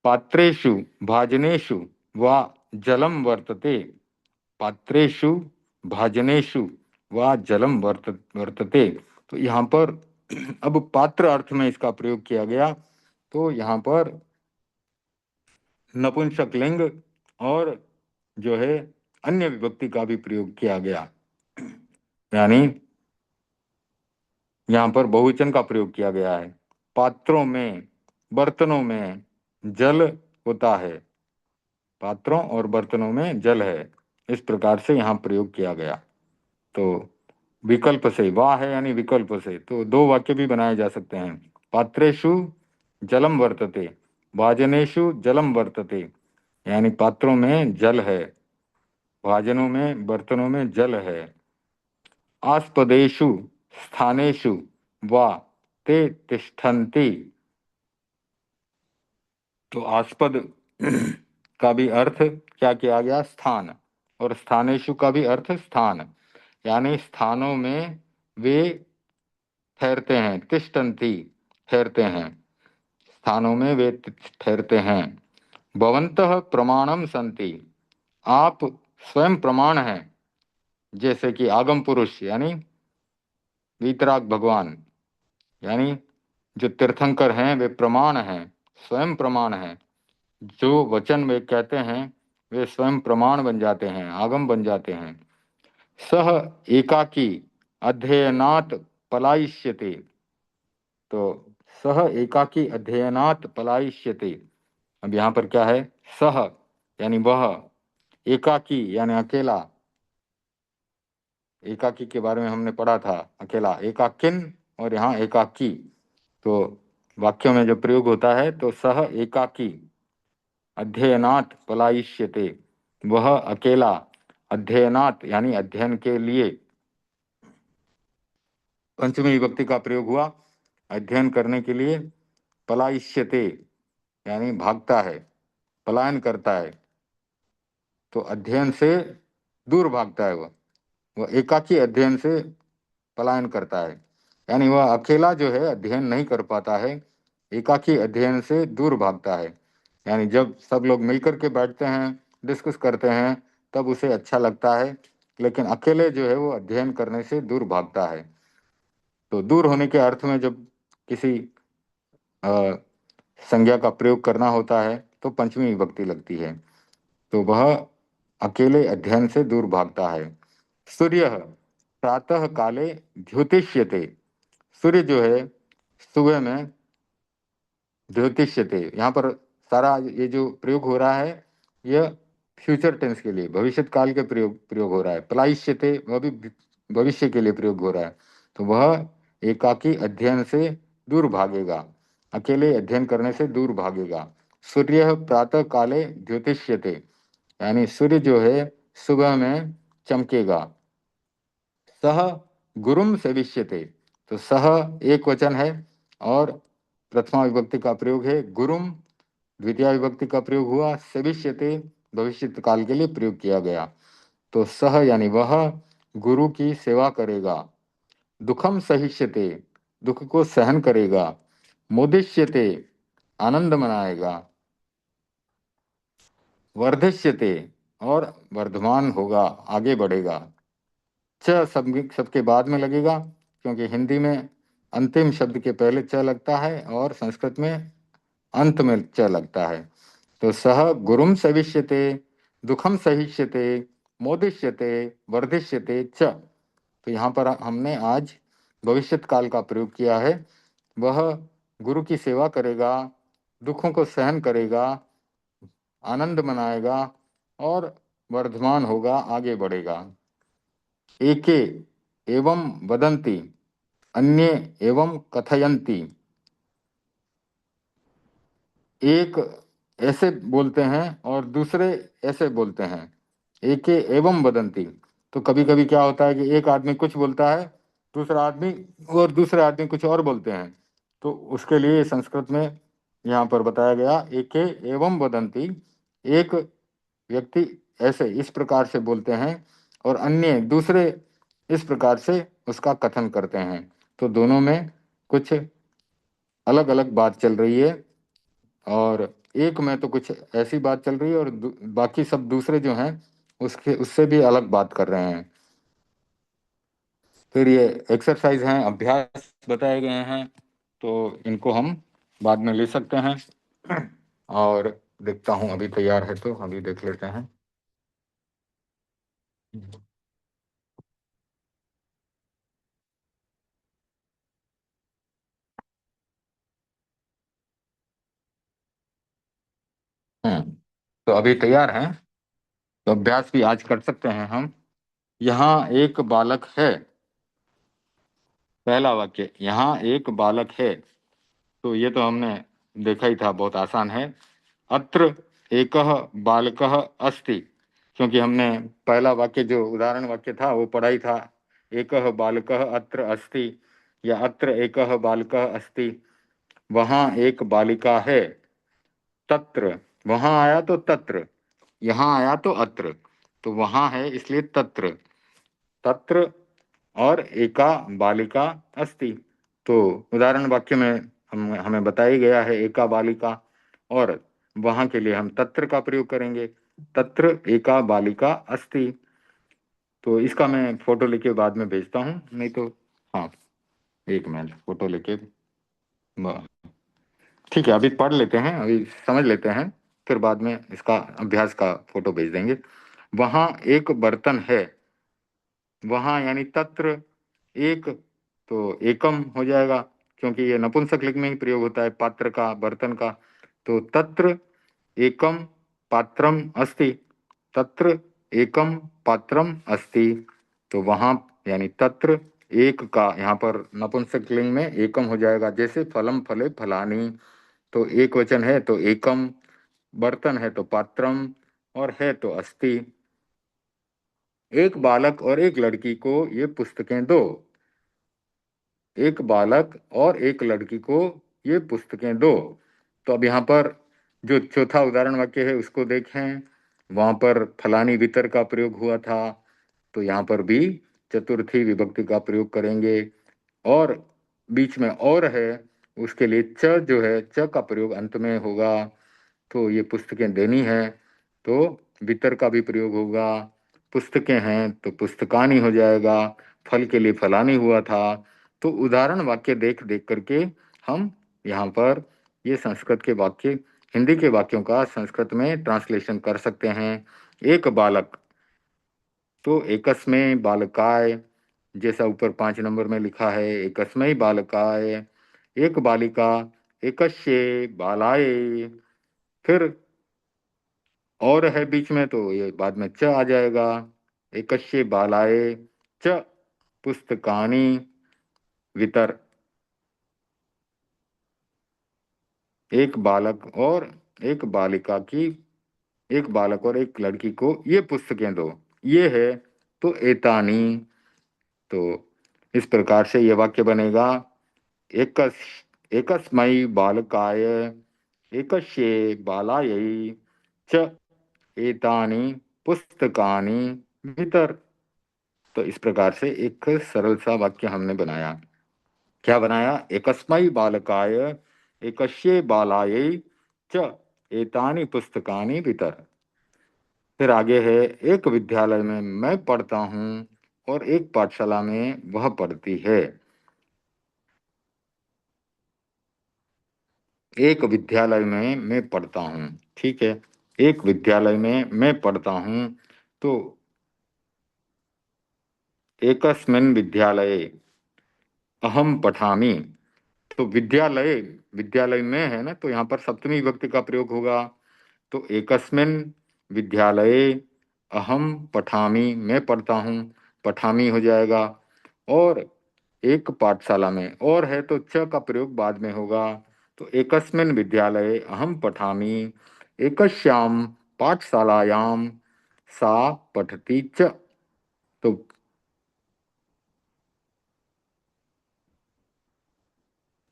Speaker 1: पात्रेषु भाजनेषु वा जलम वर्तते, पात्रेषु भाजनेषु वा जलम वर्तते। तो यहाँ पर अब पात्र अर्थ में इसका प्रयोग किया गया। तो यहाँ पर नपुंसक लिंग और जो है अन्य विभक्ति का भी प्रयोग किया गया, यानी यहाँ पर बहुवचन का प्रयोग किया गया है। पात्रों में, बर्तनों में जल होता है, पात्रों और बर्तनों में जल है, इस प्रकार से यहाँ प्रयोग किया गया। तो विकल्प से, वाह है यानी विकल्प से, तो दो वाक्य भी बनाए जा सकते हैं। पात्रेषु जलम वर्तते, भाजनेषु जलम वर्तते, यानी पात्रों में जल है, भाजनों में, बर्तनों में जल है। आस्पदेषु स्थानेषु वा ते तिष्ठन्ति। तो आस्पद का भी अर्थ क्या किया गया? स्थान। और स्थानेषु का भी अर्थ स्थान, यानी स्थानों में वे ठहरते हैं, तिष्ठन्ति ठहरते हैं, स्थानों में वे ठहरते हैं। भवन्तः प्रमाणम सन्ति, आप स्वयं प्रमाण हैं, जैसे कि आगम पुरुष यानी वीतराग भगवान, यानी जो तीर्थंकर हैं वे प्रमाण हैं, स्वयं प्रमाण हैं। जो वचन वे कहते हैं वे स्वयं प्रमाण बन जाते हैं, आगम बन जाते हैं। सह एकाकी अध्ययनात् पलायिष्यते, तो सह एकाकी अध्ययनात् पलायिष्यते। अब यहाँ पर क्या है? सह यानी वह, एकाकी यानी अकेला, एकाकी के बारे में हमने पढ़ा था, अकेला, एकाकिन, और यहाँ एकाकी। तो वाक्यों में जो प्रयोग होता है तो सह एकाकी अध्ययनात् पलायिष्यते, वह अकेला, अध्ययनात् यानी अध्ययन के लिए, पंचमी विभक्ति का प्रयोग हुआ, अध्ययन करने के लिए। पलायिष्यते यानी भागता है, पलायन करता है, तो अध्ययन से दूर भागता है वह एकाकी अध्ययन से पलायन करता है, यानी वह अकेला जो है अध्ययन नहीं कर पाता है, एकाकी अध्ययन से दूर भागता है। यानी जब सब लोग मिलकर के बैठते हैं, डिस्कस करते हैं, तब उसे अच्छा लगता है, लेकिन अकेले जो है वो अध्ययन करने से दूर भागता है। तो दूर होने के अर्थ में जब किसी संज्ञा का प्रयोग करना होता है तो पंचमी विभक्ति लगती है। तो वह अकेले अध्ययन से दूर भागता है। सूर्य प्रातः काले द्योतिष्यते, सूर्य जो है सुबह में द्योतिष्यते, यहाँ पर सारा ये जो प्रयोग हो रहा है यह फ्यूचर टेंस के लिए, भविष्य काल के प्रयोग हो रहा है। पलायिष्यते वह भी भविष्य के लिए प्रयोग हो रहा है। तो वह एकाकी अध्ययन से दूर भागेगा, अकेले अध्ययन करने से दूर भागेगा। सूर्य प्रातः काले द्योतिष्यते, यानी सूर्य जो है सुबह में चमकेगा। सह गुरुम सेविष्यते, तो सह एक वचन है और प्रथमा विभक्ति का प्रयोग है, गुरुम द्वितीय विभक्ति का प्रयोग हुआ, सेविष्यते भविष्य काल के लिए प्रयोग किया गया। तो सह यानी वह गुरु की सेवा करेगा। दुखम सहिष्यते, दुख को सहन करेगा। मोदिष्यते आनंद मनाएगा। वर्धिष्यते और वर्धमान होगा, आगे बढ़ेगा। च सबके बाद में लगेगा, क्योंकि हिंदी में अंतिम शब्द के पहले च लगता है और संस्कृत में अंत में च लगता है। तो सह गुरुम सविष्यते, दुखम सहिष्यते, मोदिष्यते वर्धिष्यते च। तो यहाँ पर हमने आज भविष्यत काल का प्रयोग किया है। वह गुरु की सेवा करेगा, दुखों को सहन करेगा, आनंद मनाएगा और वर्धमान होगा, आगे बढ़ेगा। एके एवं वदन्ति, अन्ये एवं कथयन्ति। एक ऐसे बोलते हैं और दूसरे ऐसे बोलते हैं। एके एवं वदन्ति, तो कभी कभी क्या होता है कि एक आदमी कुछ बोलता है, दूसरा आदमी और दूसरे आदमी कुछ और बोलते हैं। तो उसके लिए संस्कृत में यहाँ पर बताया गया एके एवं वदन्ति। एक व्यक्ति ऐसे इस प्रकार से बोलते हैं और अन्य दूसरे इस प्रकार से उसका कथन करते हैं। तो दोनों में कुछ अलग अलग बात चल रही है, और एक में तो कुछ ऐसी बात चल रही है और बाकी सब दूसरे जो हैं उसके उससे भी अलग बात कर रहे हैं। फिर ये एक्सरसाइज हैं, अभ्यास बताए गए हैं, तो इनको हम बाद में ले सकते हैं। और देखता हूँ अभी तैयार है तो अभी देख लेते हैं। हम्म, तो अभी तैयार हैं, तो अभ्यास भी आज कर सकते हैं हम। यहाँ एक बालक है। पहला वाक्य, यहाँ एक बालक है। तो ये तो हमने देखा ही था, बहुत आसान है। अत्र एकः बालकः अस्ति, क्योंकि हमने पहला वाक्य जो उदाहरण वाक्य था वो पढ़ा ही था। एकः बालकः अत्र अस्ति, या अत्र एकः बालकः अस्ति, वहाँ एक बालिका है। तत्र, वहाँ आया तो तत्र, यहाँ आया तो अत्र, तो वहाँ है इसलिए तत्र। तत्र और एका बालिका अस्ति, तो उदाहरण वाक्य में हमें बताया गया है एका बालिका, और वहां के लिए हम तत्र का प्रयोग करेंगे। तत्र एका बालिका अस्ति। तो इसका मैं फोटो लेके बाद में भेजता हूँ, नहीं तो हाँ, एक मिनट फोटो लेके ठीक है, अभी पढ़ लेते हैं, अभी समझ लेते हैं, फिर बाद में इसका अभ्यास का फोटो भेज देंगे। वहां एक बर्तन है। वहां यानी तत्र, एक तो एकम हो जाएगा, क्योंकि ये नपुंसक लिंग में ही प्रयोग होता है पात्र का, बर्तन का। तो तत्र एकम पात्रम अस्ति। तत्र एकम पात्रम अस्ति, तो वहां यानी तत्र एक का, यहाँ पर नपुंसक लिंग में एकम हो जाएगा, जैसे फलम फले फलानी। तो एक वचन है तो एकम, बर्तन है तो पात्रम, और है तो अस्ति। एक बालक और एक लड़की को ये पुस्तकें दो। एक बालक और एक लड़की को ये पुस्तकें दो। तो अब यहाँ पर जो चौथा उदाहरण वाक्य है उसको देखें। वहां पर फलानी वितर का प्रयोग हुआ था, तो यहाँ पर भी चतुर्थी विभक्ति का प्रयोग करेंगे। और बीच में और है, उसके लिए च जो है, च का प्रयोग अंत में होगा। तो ये पुस्तकें देनी है, तो वितर का भी प्रयोग होगा। पुस्तकें हैं तो पुस्तकानी हो जाएगा। फल के लिए फलानी हुआ था। तो उदाहरण वाक्य देख देख करके हम यहाँ पर ये संस्कृत के वाक्य, हिंदी के वाक्यों का संस्कृत में ट्रांसलेशन कर सकते हैं। एक बालक, तो एकस्मै बालकाय, जैसा ऊपर 5 नंबर में लिखा है एकस्मै बालकाय। एक बालिका, एकस्ये बालाय। फिर और है बीच में, तो ये बाद में च आ जाएगा। एकस्ये बालाय च पुस्तकानि वितर। एक बालक और एक बालिका की, एक बालक और एक लड़की को ये पुस्तकें दो। ये है तो एतानी। तो इस प्रकार से ये वाक्य बनेगा। एकस एकस्मै बालकाय एकस्ये बालायै च एतानि पुस्तकानि वितर। तो इस प्रकार से एक सरल सा वाक्य हमने बनाया। क्या बनाया? एकस्मै बालकाय एकस्ये बालायै च एतानि पुस्तकानि वितर। फिर आगे है, एक विद्यालय में मैं पढ़ता हूँ और एक पाठशाला में वह पढ़ती है। एक विद्यालय में मैं पढ़ता हूँ, ठीक है। एक विद्यालय में मैं पढ़ता हूँ, तो एकस्मिन् विद्यालये अहम पठामि। तो विद्यालय, विद्यालय में है ना, तो यहाँ पर सप्तमी विभक्ति का प्रयोग होगा। तो एकस्मिन विद्यालये अहम पठामि, मैं पढ़ता हूँ, पठामि हो जाएगा। और एक पाठशाला में, और है तो च का प्रयोग बाद में होगा। तो एकस्मिन विद्यालये अहम पठामि, एकस्याम पाठशालायाम सा पठति च।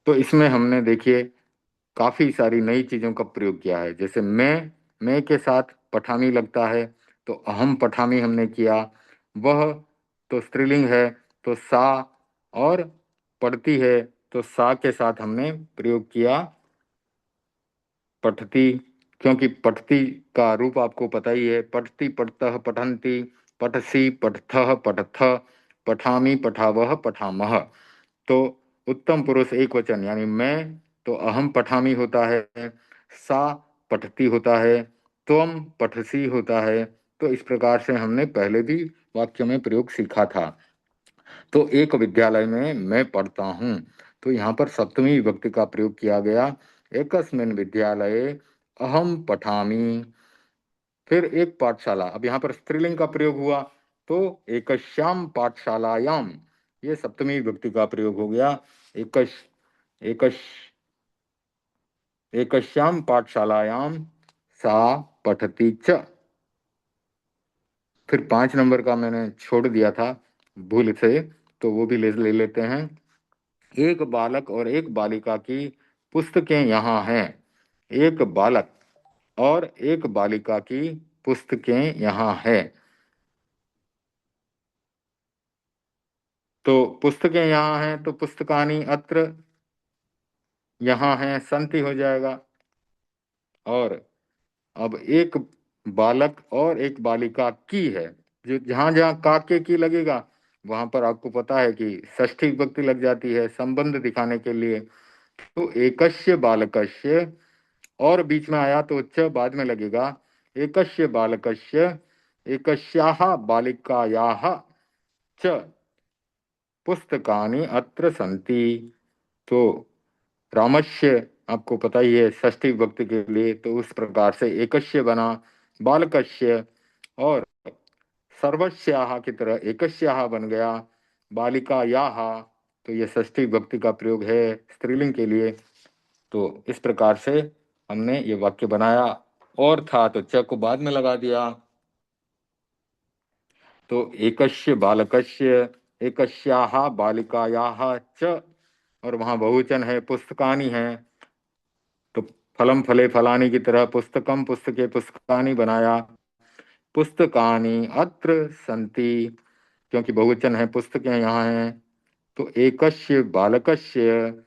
Speaker 1: तो इसमें हमने देखिए काफी सारी नई चीजों का प्रयोग किया है। जैसे मैं के साथ पठामी लगता है, तो अहम पठामी हमने किया। वह तो स्त्रीलिंग है, तो सा। और पढ़ती है, तो सा के साथ हमने प्रयोग किया पठती। क्योंकि पठती का रूप आपको पता ही है, पठती, पठतः, पठन्ति, पठसी, पठथः, पठथ, पठामी, पठावह, पठामह। तो उत्तम पुरुष एक वचन यानी मैं, तो अहम पठामी होता है, सा पठती होता है, त्वम पठसी होता है। तो इस प्रकार से हमने पहले भी वाक्य में प्रयोग सीखा था। तो एक विद्यालय में मैं पढ़ता हूँ, तो यहाँ पर सप्तमी विभक्ति का प्रयोग किया गया। एकस्मिन् विद्यालये अहम पठामि। फिर एक पाठशाला, अब यहाँ पर स्त्रीलिंग का प्रयोग हुआ, तो एकस्याम पाठशालायाम, ये सप्तमी विभक्ति का प्रयोग हो गया। एकश एकश एकस्याम पाठशालायाम सा पठति च। फिर 5 नंबर का मैंने छोड़ दिया था भूल से, तो वो भी ले लेते हैं। एक बालक और एक बालिका की पुस्तकें यहाँ हैं। एक बालक और एक बालिका की पुस्तकें यहाँ हैं। तो पुस्तकें यहाँ हैं, तो पुस्तकानि अत्र, यहाँ हैं संति हो जाएगा। और अब एक बालक और एक बालिका की है, जो जहां जहां काके की लगेगा वहां पर आपको पता है कि षष्ठी विभक्ति लग जाती है संबंध दिखाने के लिए। तो एकस्य बालकस्य, और बीच में आया तो च बाद में लगेगा। एकस्य बालकस्य एकस्याः बालिकायाः च पुस्तकानि अत्र सन्ति। तो रामस्य आपको पता ही है षष्ठी विभक्ति के लिए, तो उस प्रकार से एकस्य बना, बालकस्य, और सर्वस्याः की तरह एकस्याः बन गया, बालिकायाः, तो ये षष्ठी विभक्ति का प्रयोग है स्त्रीलिंग के लिए। तो इस प्रकार से हमने ये वाक्य बनाया। और था तो च को बाद में लगा दिया। तो एकस्य बालकस्य एकस्याः बालिकायाः च, और वहां बहुवचन है, पुस्तकानि है, तो फलम फले फलानी की तरह पुस्तकम पुस्तके पुस्तकानि बनाया। पुस्तकानि अत्र सन्ति, क्योंकि बहुवचन है, पुस्तकें यहाँ हैं। तो एकस्य बालकस्य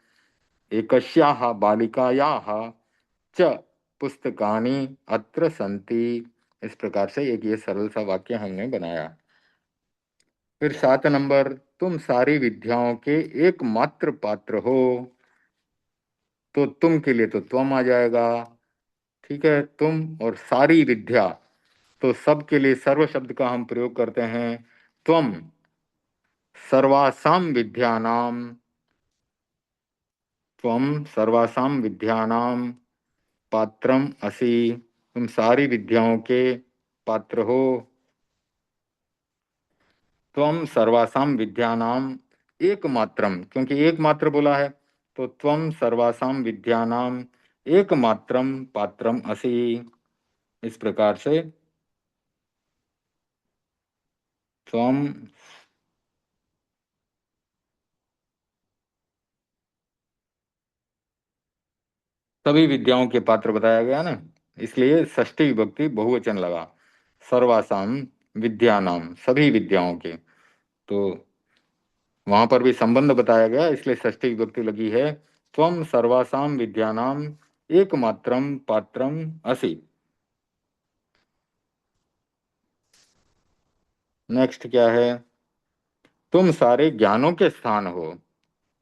Speaker 1: एकस्याः बालिकायाः च पुस्तकानि अत्र सन्ति। इस प्रकार से एक ये सरल सा वाक्य हमने बनाया। फिर 7 नंबर, तुम सारी विद्याओं के एकमात्र पात्र हो। तो तुम के लिए तो त्वम आ जाएगा, ठीक है। तुम और सारी विद्या, तो सब के लिए सर्व शब्द का हम प्रयोग करते हैं। त्वम सर्वासाम विद्यानाम, त्वम सर्वासाम विद्यानाम पात्रम असि। तुम सारी विद्याओं के पात्र हो। त्वम सर्वासाम विद्यानाम एकमात्रम, क्योंकि एकमात्र बोला है, तो त्वम सर्वासाम विद्यानाम एकमात्रम पात्रम असि। इस प्रकार से त्वम सभी विद्याओं के पात्र बताया गया ना, इसलिए षष्ठी विभक्ति बहुवचन लगा। सर्वासाम विद्यानाम, सभी विद्याओं के, तो वहां पर भी संबंध बताया गया, इसलिए षष्ठी विभक्ति लगी है। त्वम सर्वासाम विद्यानाम एकमात्रम पात्रम असि। नेक्स्ट क्या है? तुम सारे ज्ञानों के स्थान हो।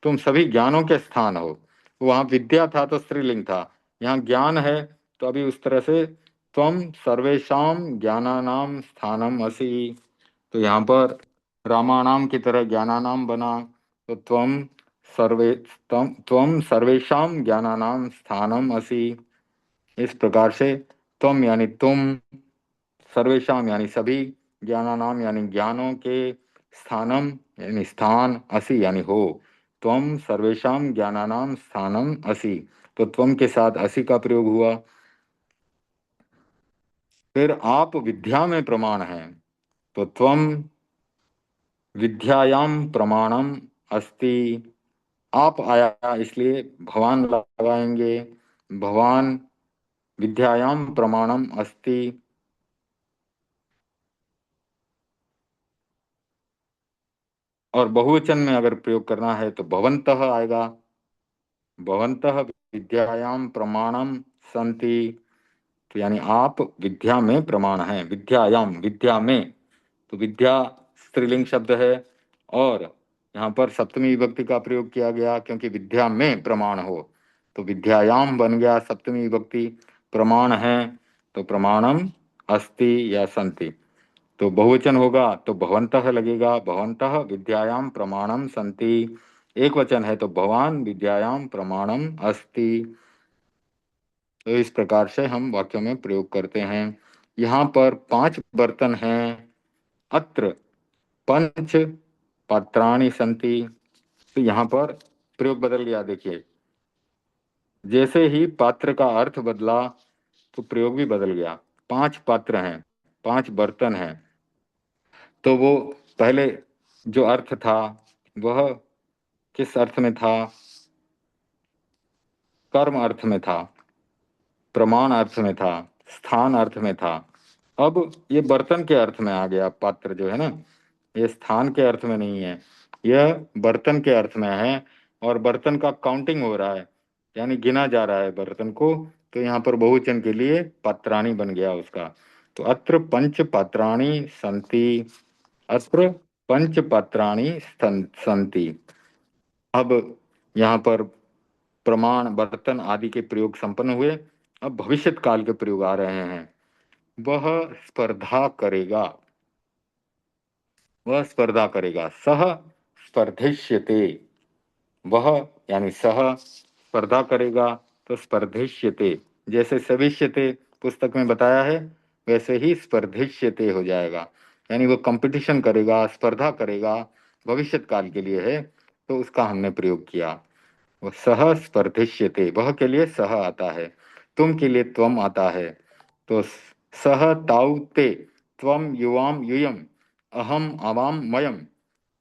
Speaker 1: तुम सभी ज्ञानों के स्थान हो। वहां विद्या था तो स्त्रीलिंग था, यहाँ ज्ञान है, तो अभी उस तरह से त्वम सर्वेशाम ज्ञानानाम स्थानम असि। तो यहाँ पर रामाणाम की तरह ज्ञानानाम बना, तो त्वम सर्वेषां ज्ञानानाम स्थानम असि। इस प्रकार से त्वम यानी तुम, सर्वेषाम यानी सभी, ज्ञानानाम यानी ज्ञानों के, स्थानम यानी स्थान, असि यानी हो। त्वम सर्वेषाम ज्ञानानाम स्थानम असि, तो त्वम के साथ असि का प्रयोग हुआ। फिर आप विद्या में प्रमाण हैं, तो त्वम विद्यायाम प्रमाणम अस्ति। आप आया इसलिए भवान लगाएंगे, भवान विद्यायाम प्रमाणम अस्ति। और बहुवचन में अगर प्रयोग करना है तो भवन्तः आएगा, भवन्तः विद्यायाम प्रमाणम संति। तो यानी आप विद्या में प्रमाण हैं, विद्यायाम विद्या में, तो विद्या स्त्रीलिंग शब्द है, और यहाँ पर सप्तमी विभक्ति का प्रयोग किया गया क्योंकि विद्या में प्रमाण हो, तो विद्यायाम बन गया सप्तमी विभक्ति। प्रमाण है तो प्रमाणम अस्ति या संति। तो बहुवचन होगा तो भवन्तः लगेगा, भवन्तः विद्यायाम प्रमाणम संति। एक वचन है तो भवान विद्यायाम प्रमाणम अस्ति। तो इस प्रकार से हम वाक्यों में प्रयोग करते हैं। यहाँ पर 5 बर्तन हैं, अत्र पंच पात्राणि सन्ति। तो यहाँ पर प्रयोग बदल गया, देखिए जैसे ही पात्र का अर्थ बदला तो प्रयोग भी बदल गया। 5 पात्र हैं, 5 बर्तन हैं, तो वो पहले जो अर्थ था वह किस अर्थ में था? कर्म अर्थ में था, प्रमाण अर्थ में था, स्थान अर्थ में था। अब ये बर्तन के अर्थ में आ गया, पात्र जो है ना, ये स्थान के अर्थ में नहीं है, यह बर्तन के अर्थ में है। और बर्तन का काउंटिंग हो रहा है, यानी गिना जा रहा है बर्तन को। तो यहाँ पर बहुवचन के लिए पात्राणि बन गया उसका। तो अत्र पंच पात्राणि सन्ति, अत्र पंच पात्राणि सन्ति। अब यहाँ पर प्रमाण, बर्तन आदि के प्रयोग संपन्न हुए। अब भविष्यत काल के प्रयोग आ रहे हैं। वह स्पर्धा करेगा, वह स्पर्धा करेगा, सह स्पर्धिष्यते। वह यानी सह स्पर्धा करेगा, तो स्पर्धिष्यते, जैसे सविष्यते पुस्तक में बताया है वैसे ही स्पर्धिष्यते हो जाएगा, यानी वो कंपटीशन करेगा, स्पर्धा करेगा, भविष्यत काल के लिए है, तो उसका हमने प्रयोग किया। वो सह स्पर्धिष्यते, वह के लिए सह आता है, तुम के लिए त्वम आता है। तो सह ताउ ते, त्वम युवाम यूयम, अहम आवाम मयम।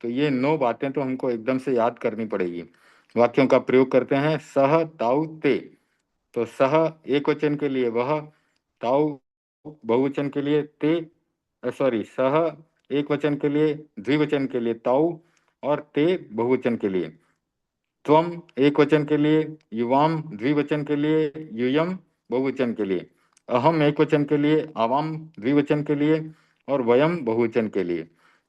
Speaker 1: तो ये 9 बातें तो हमको एकदम से याद करनी पड़ेगी। वाक्यों का प्रयोग करते हैं, सह ताउ ते, तो सह एक वचन के लिए वह, ताउ बहुवचन के लिए ते, सॉरी सह एक वचन के लिए, द्विवचन के लिए ताउ, और ते बहुवचन के लिए। त्वम एक वचन के लिए, युवाम द्विवचन के लिए, यूयम बहुवचन के लिए, अहम एक वचन के लिए, आवाम द्विवचन के लिए, और वयम बहुवचन के लिए।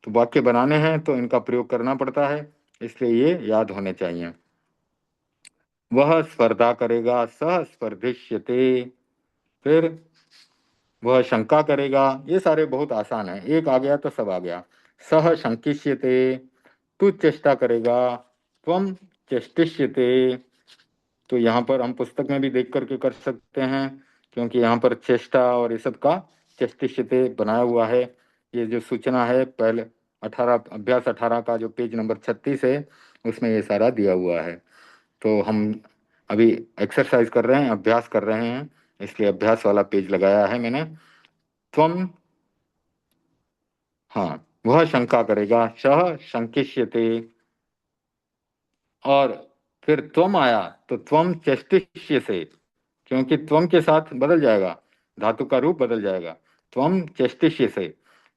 Speaker 1: तो वाक्य बनाने हैं तो इनका प्रयोग करना पड़ता है, इसलिए ये याद होने चाहिए। वह स्पर्धा करेगा, सह स्पर्धिष्यते। फिर वह शंका करेगा, ये सारे बहुत आसान है, एक आ गया तो सब आ गया। सह शंकिष्यते, तू चेष्टा करेगा, त्वम चेष्टिष्यते। तो यहाँ पर हम पुस्तक में भी देख करके कर सकते हैं, क्योंकि यहाँ पर चेष्टा और ये सब का चेष्टिष्यते बनाया हुआ है। ये जो सूचना है पहले 18 अभ्यास 18 का जो पेज नंबर 36 है उसमें ये सारा दिया हुआ है। तो हम अभी एक्सरसाइज कर रहे हैं, अभ्यास कर रहे हैं, इसलिए अभ्यास वाला पेज लगाया है मैंने। त्वम, हाँ, वह शंका करेगा, सह शंकिष्यते। और फिर त्वम आया तो त्वम चेष्टिष्य से, क्योंकि त्वम के साथ बदल जाएगा, धातु का रूप बदल जाएगा, त्वम चेष्टिष्य से।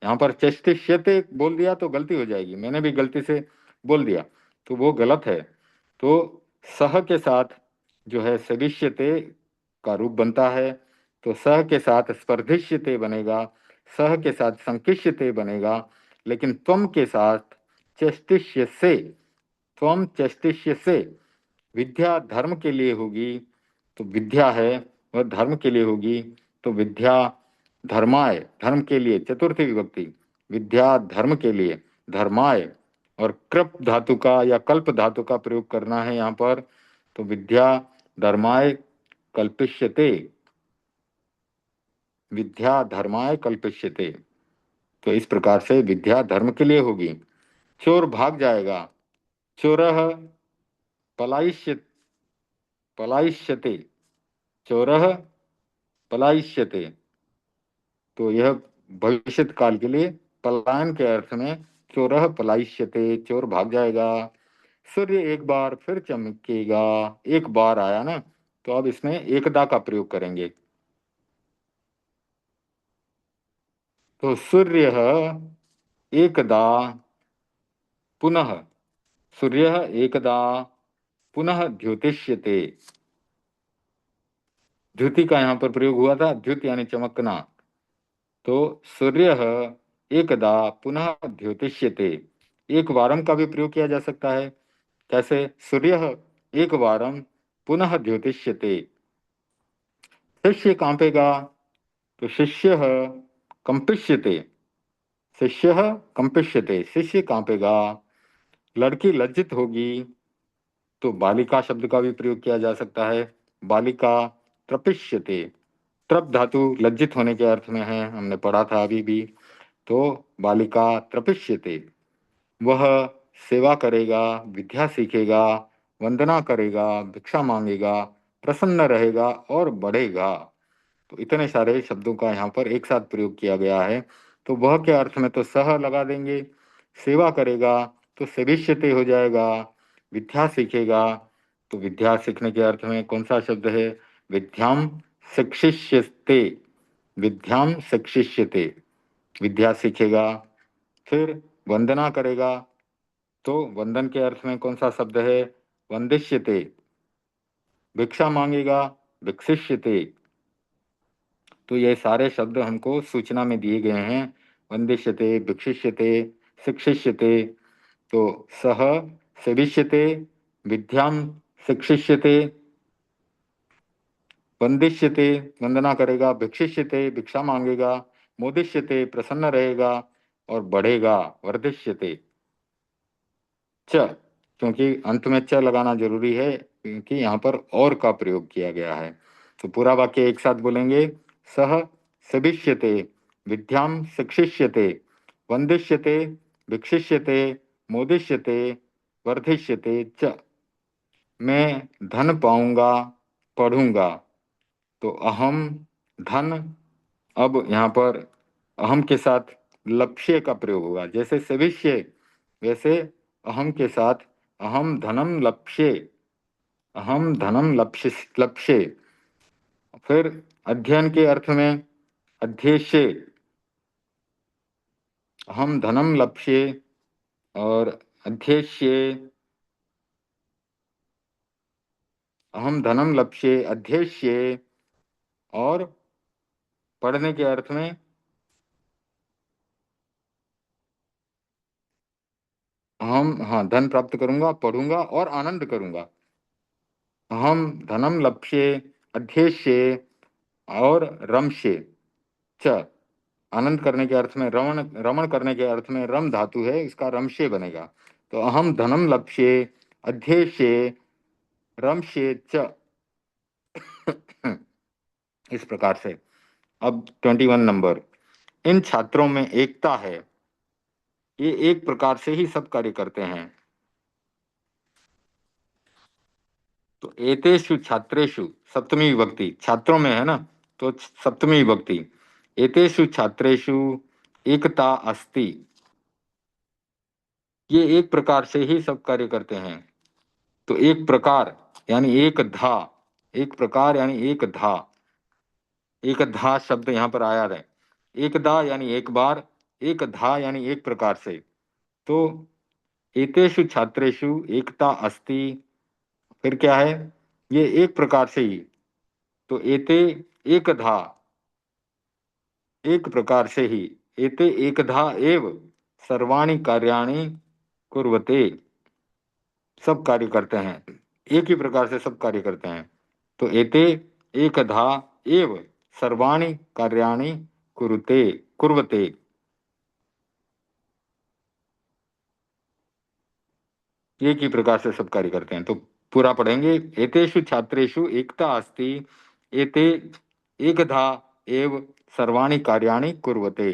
Speaker 1: यहाँ पर चेष्टिष्यते बोल दिया तो गलती हो जाएगी, मैंने भी गलती से बोल दिया तो वो गलत है। तो सह के साथ जो है सविष्यते का रूप बनता है, तो सह के साथ स्पर्धिष्यते बनेगा, सह के साथ संकिष्यते बनेगा, लेकिन त्वम के साथ चेष्टिष्य से, त्वम चेष्टिष्य से, विद्या धर्म के लिए होगी, तो विद्या है वह धर्म के लिए होगी, तो विद्या धर्माय, धर्म के लिए, चतुर्थी विभक्ति, विद्या धर्म के लिए, धर्माय, और कृप धातु का या कल्प धातु का प्रयोग करना है यहाँ पर, तो विद्या धर्माय कल्पिष्यते, विद्या धर्माय कल्पिष्यते। तो इस प्रकार से विद्या धर्म के लिए होगी। चोर भाग जाएगा, चोरः पलायिष्य पलायिष्यते, चोरः पलायिष्यते। तो यह भविष्य काल के लिए पलायन के अर्थ में चोरः पलायिष्यते, चोर भाग जाएगा। सूर्य एक बार फिर चमकेगा, एक बार आया ना, तो अब इसमें एकदा का प्रयोग करेंगे। तो सूर्य एकदा पुनः, सूर्य एकदा पुनः द्योतिष्यते। द्युति का यहाँ पर प्रयोग हुआ था, द्युत यानी चमकना। तो सूर्य एकदा पुनः द्योतिष्यते, एक वारम का भी प्रयोग किया जा सकता है। कैसे? सूर्य एक वारम पुनः द्योतिष्यते। शिष्य कांपेगा, तो शिष्य कंपिष्यते, शिष्य कंपिष्यते, शिष्य कांपेगा। लड़की लज्जित होगी, तो बालिका शब्द का भी प्रयोग किया जा सकता है, बालिका त्रपिष्यते। त्रप धातु लज्जित होने के अर्थ में है, हमने पढ़ा था अभी भी। तो बालिका त्रपिष्यते, वह सेवा करेगा, विद्या सीखेगा, वंदना करेगा, भिक्षा मांगेगा, प्रसन्न रहेगा और बढ़ेगा। तो इतने सारे शब्दों का यहाँ पर एक साथ प्रयोग किया गया है। तो वह के अर्थ में तो सह लगा देंगे, सेवा करेगा तो सेविष्यते हो जाएगा, विद्या सीखेगा तो विद्या सीखने के अर्थ में कौन सा शब्द है? विद्याम शिक्षिष्यते, विद्याम शिक्षिष्यते, विद्या सीखेगा। फिर वंदना करेगा, तो वंदन के अर्थ में कौन सा शब्द है? वंदिष्यते। भिक्षा मांगेगा, भिक्षिष्यते। तो ये सारे शब्द हमको सूचना में दिए गए हैं, वंदिष्यते, भिक्षिष्यते, शिक्षिष्यते। तो सह सेविष्यते, विद्याम शिक्षिष्यते, वंदिष्यते वंदना करेगा, भिक्षिष्यते भिक्षा मांगेगा, मोदिष्यते प्रसन्न रहेगा और बढ़ेगा, वर्धिष्यते। च, क्योंकि अंत में च लगाना जरूरी है, क्योंकि यहाँ पर और का प्रयोग किया गया है। तो पूरा वाक्य एक साथ बोलेंगे, सह सभिष्यते, विद्याम शिक्षिष्यते, वंदिष्यते, भिक्षिष्यते, मोदिष्यते, वर्धिष्यते च। मैं धन पाऊंगा, पढ़ूंगा। तो अहम धन, अब यहाँ पर अहम के साथ लक्ष्य का प्रयोग होगा, जैसे सविष्य वैसे अहम के साथ अहम धनम लक्ष्य, अहम धनम लक्ष्य लक्ष्य। फिर अध्ययन के अर्थ में अध्यक्ष्य, अहम धनम लक्ष्य और अध्यक्ष्य, अहम धनम लक्ष्य अध्यक्ष्य। और पढ़ने के अर्थ में हम, हाँ, धन प्राप्त करूंगा, पढ़ूंगा और आनंद करूंगा। हम धनम लक्ष्य अध्यक्ष्य और रमशे च, आनंद करने के अर्थ में रमण, रमण करने के अर्थ में रम धातु है, इसका रमशे बनेगा। तो अहम धनम लक्ष्य अध्यक्ष्य रमशे च। इस प्रकार से। अब 21 नंबर, इन छात्रों में एकता है, ये एक प्रकार से ही सब कार्य करते हैं। तो एतेषु छात्रेषु, सप्तमी विभक्ति, छात्रों में है ना, तो सप्तमी विभक्ति, एतेषु छात्रेषु एकता अस्ति, ये एक प्रकार से ही सब कार्य करते हैं। तो एक प्रकार यानी एक धा, एक प्रकार यानी एक धा, एक धा शब्द यहाँ पर आया है। एक दा यानी एक बार, एक धा यानी एक प्रकार से। तो एतेषु छात्रेषु एकता अस्ति, फिर क्या है? ये एक प्रकार से ही, तो एते एकधा, एक प्रकार से ही, एते एकधा एव सर्वाणि कार्याणि कुर्वते, सब कार्य करते हैं, एक ही प्रकार से सब कार्य करते हैं। तो एते एकधा एव सर्वाणि कार्याणि कुरुते कुर्वते। एक ही प्रकार से सब कार्य करते हैं। तो पूरा पढ़ेंगे। एतेषु छात्रेषु एकता अस्ति, एते एकधा एव सर्वाणि कार्याणि कुर्वते।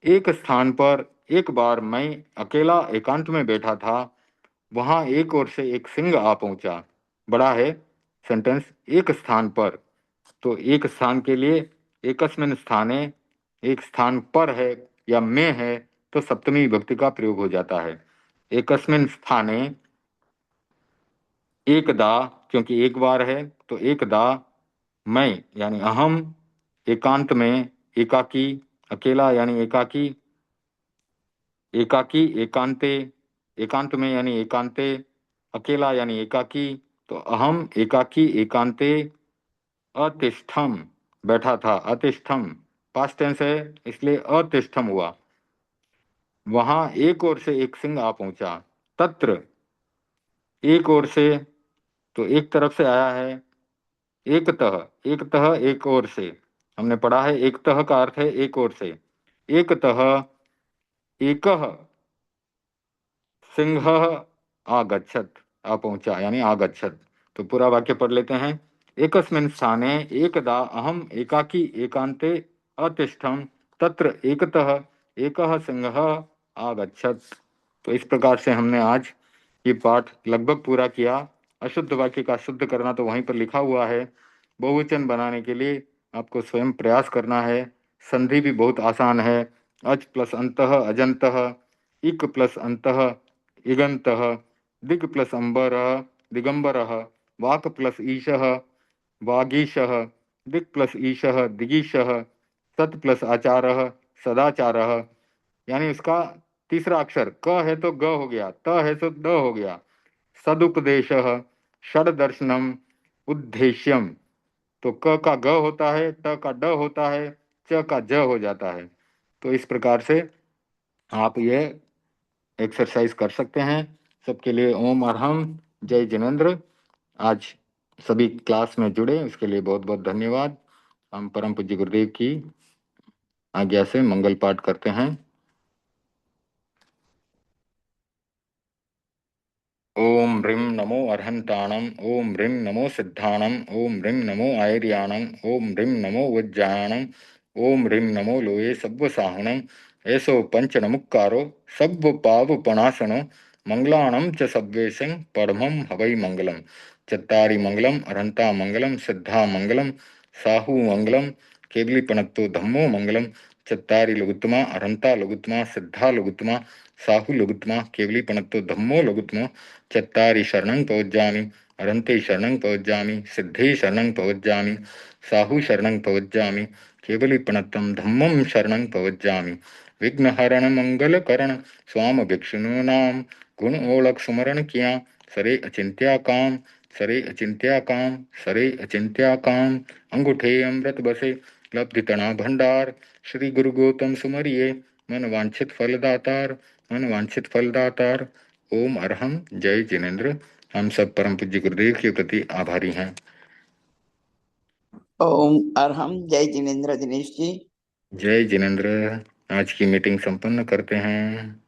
Speaker 1: एक स्थान पर एक बार मैं अकेला एकांत में बैठा था। वहां एक ओर से एक सिंह आ पहुंचा। बड़ा है सेंटेंस। एक स्थान पर, तो एक स्थान के लिए एकस्मिन स्थाने, एक स्थान पर है या में है तो सप्तमी विभक्ति का प्रयोग हो जाता है। एकस्मिन स्थाने एकदा, क्योंकि एक बार है तो एकदा मैं यानी अहम, एकांत में एकाकी, अकेला यानी एकाकी, एकाकी एकांते, एकांत में यानी एकांते, अकेला यानी एकाकी, तो अहम एकाकी एकांते अतिष्ठम, बैठा था। अतिष्ठम पास्ट टेंस है इसलिए अतिष्ठम हुआ। वहां एक ओर से एक सिंह आ पहुंचा। तत्र, एक ओर से तो एक तरफ से आया है। एकतः, एकतः एक ओर से, हमने पढ़ा है एकतः का अर्थ है एक ओर से। एकतः एकः सिंह आगच्छत, आ पहुंचा यानी आगच्छत। तो पूरा वाक्य पढ़ लेते हैं। एकस्मिन् स्थाने एकदा अहम एकाकी एकांते अतिष्ठम, तत्र एकतः एकः सिंहः आगच्छत। तो इस प्रकार से हमने आज ये पाठ लगभग पूरा किया। अशुद्ध वाक्य का शुद्ध करना तो वहीं पर लिखा हुआ है। बहुवचन बनाने के लिए आपको स्वयं प्रयास करना है। संधि भी बहुत आसान है। अच प्लस अंतः अजंतः, इक प्लस अंतः इगंतः, दिग प्लस अंबरः दिगंबरः, वाक प्लस ईशः वागीशः, दिक् प्लस ईशः दिगीशः, सत प्लस आचारः सदाचारः। यानी उसका तीसरा अक्षर क है तो ग हो गया, त है तो द हो गया। सदुपदेशः, षड दर्शनम, उद्देश्यम। तो क का ग होता है, त का ड होता है, च का ज हो जाता है। तो इस प्रकार से आप ये एक्सरसाइज कर सकते हैं। सबके लिए ओम अरहम, जय जिनेन्द्र। आज सभी क्लास में जुड़े उसके लिए बहुत बहुत धन्यवाद। हम परम पूज्य गुरुदेव की आज्ञा से मंगल पाठ करते हैं। ओम ह्रीं नमो अर्हंताणम, ओम ह्रीं नमो सिद्धाणम, ओम ह्रीं नमो आयर्याणम, ओम ह्रीं नमो वज्जायणम, ओम ह्रीं नमो लोये सब्व साहुणम। ऐसो पंच नमुक्कारो सब्व पाव पणासनो, मंगलाणम च सब्वेशं परमं हवै मंगलम। चत्तारि मंगलम अर्हंता मंगलम, सिद्धा मंगलम, साहू मंगलम, केवलीपणत्तो धम्मो मंगलम। चत्तारि लघुत्तमा अर्हंता लघुत्तमा, सिद्धा लघुत्तमा, साहू लघुत्तमा, केवलीपणत्तो धम्मो लघुत्तमा। चत्तारि शरणं पवज्जामि, अरन्ते शरणं पवज्जामि, सिद्धे शरणं पवज्जामि, साहू शरणं पवज्जामि, केवलीपणत्तं धम्मं शरणं पवज्जामि। विघ्नहरण मंगल करण स्वाम भिक्षुनो नाम, गुण ओळख सुमरण किया सरे अचिंत्या काम, सरे अचिंत्या काम, सरे अचिंत्या काम। अंगूठे अमृत बसे लब्धि तना भंडार, श्री गुरु गौतम सुमरिये मन वांछित फल दातार, मन वांछित फल दातार। ओम अरहम, जय जिनेन्द्र। हम सब परम पूज्य गुरुदेव के प्रति आभारी हैं।
Speaker 3: ओम अरहम, जय जिनेन्द्र दिनेश जी।
Speaker 1: जय जिनेन्द्र। आज की मीटिंग संपन्न करते हैं।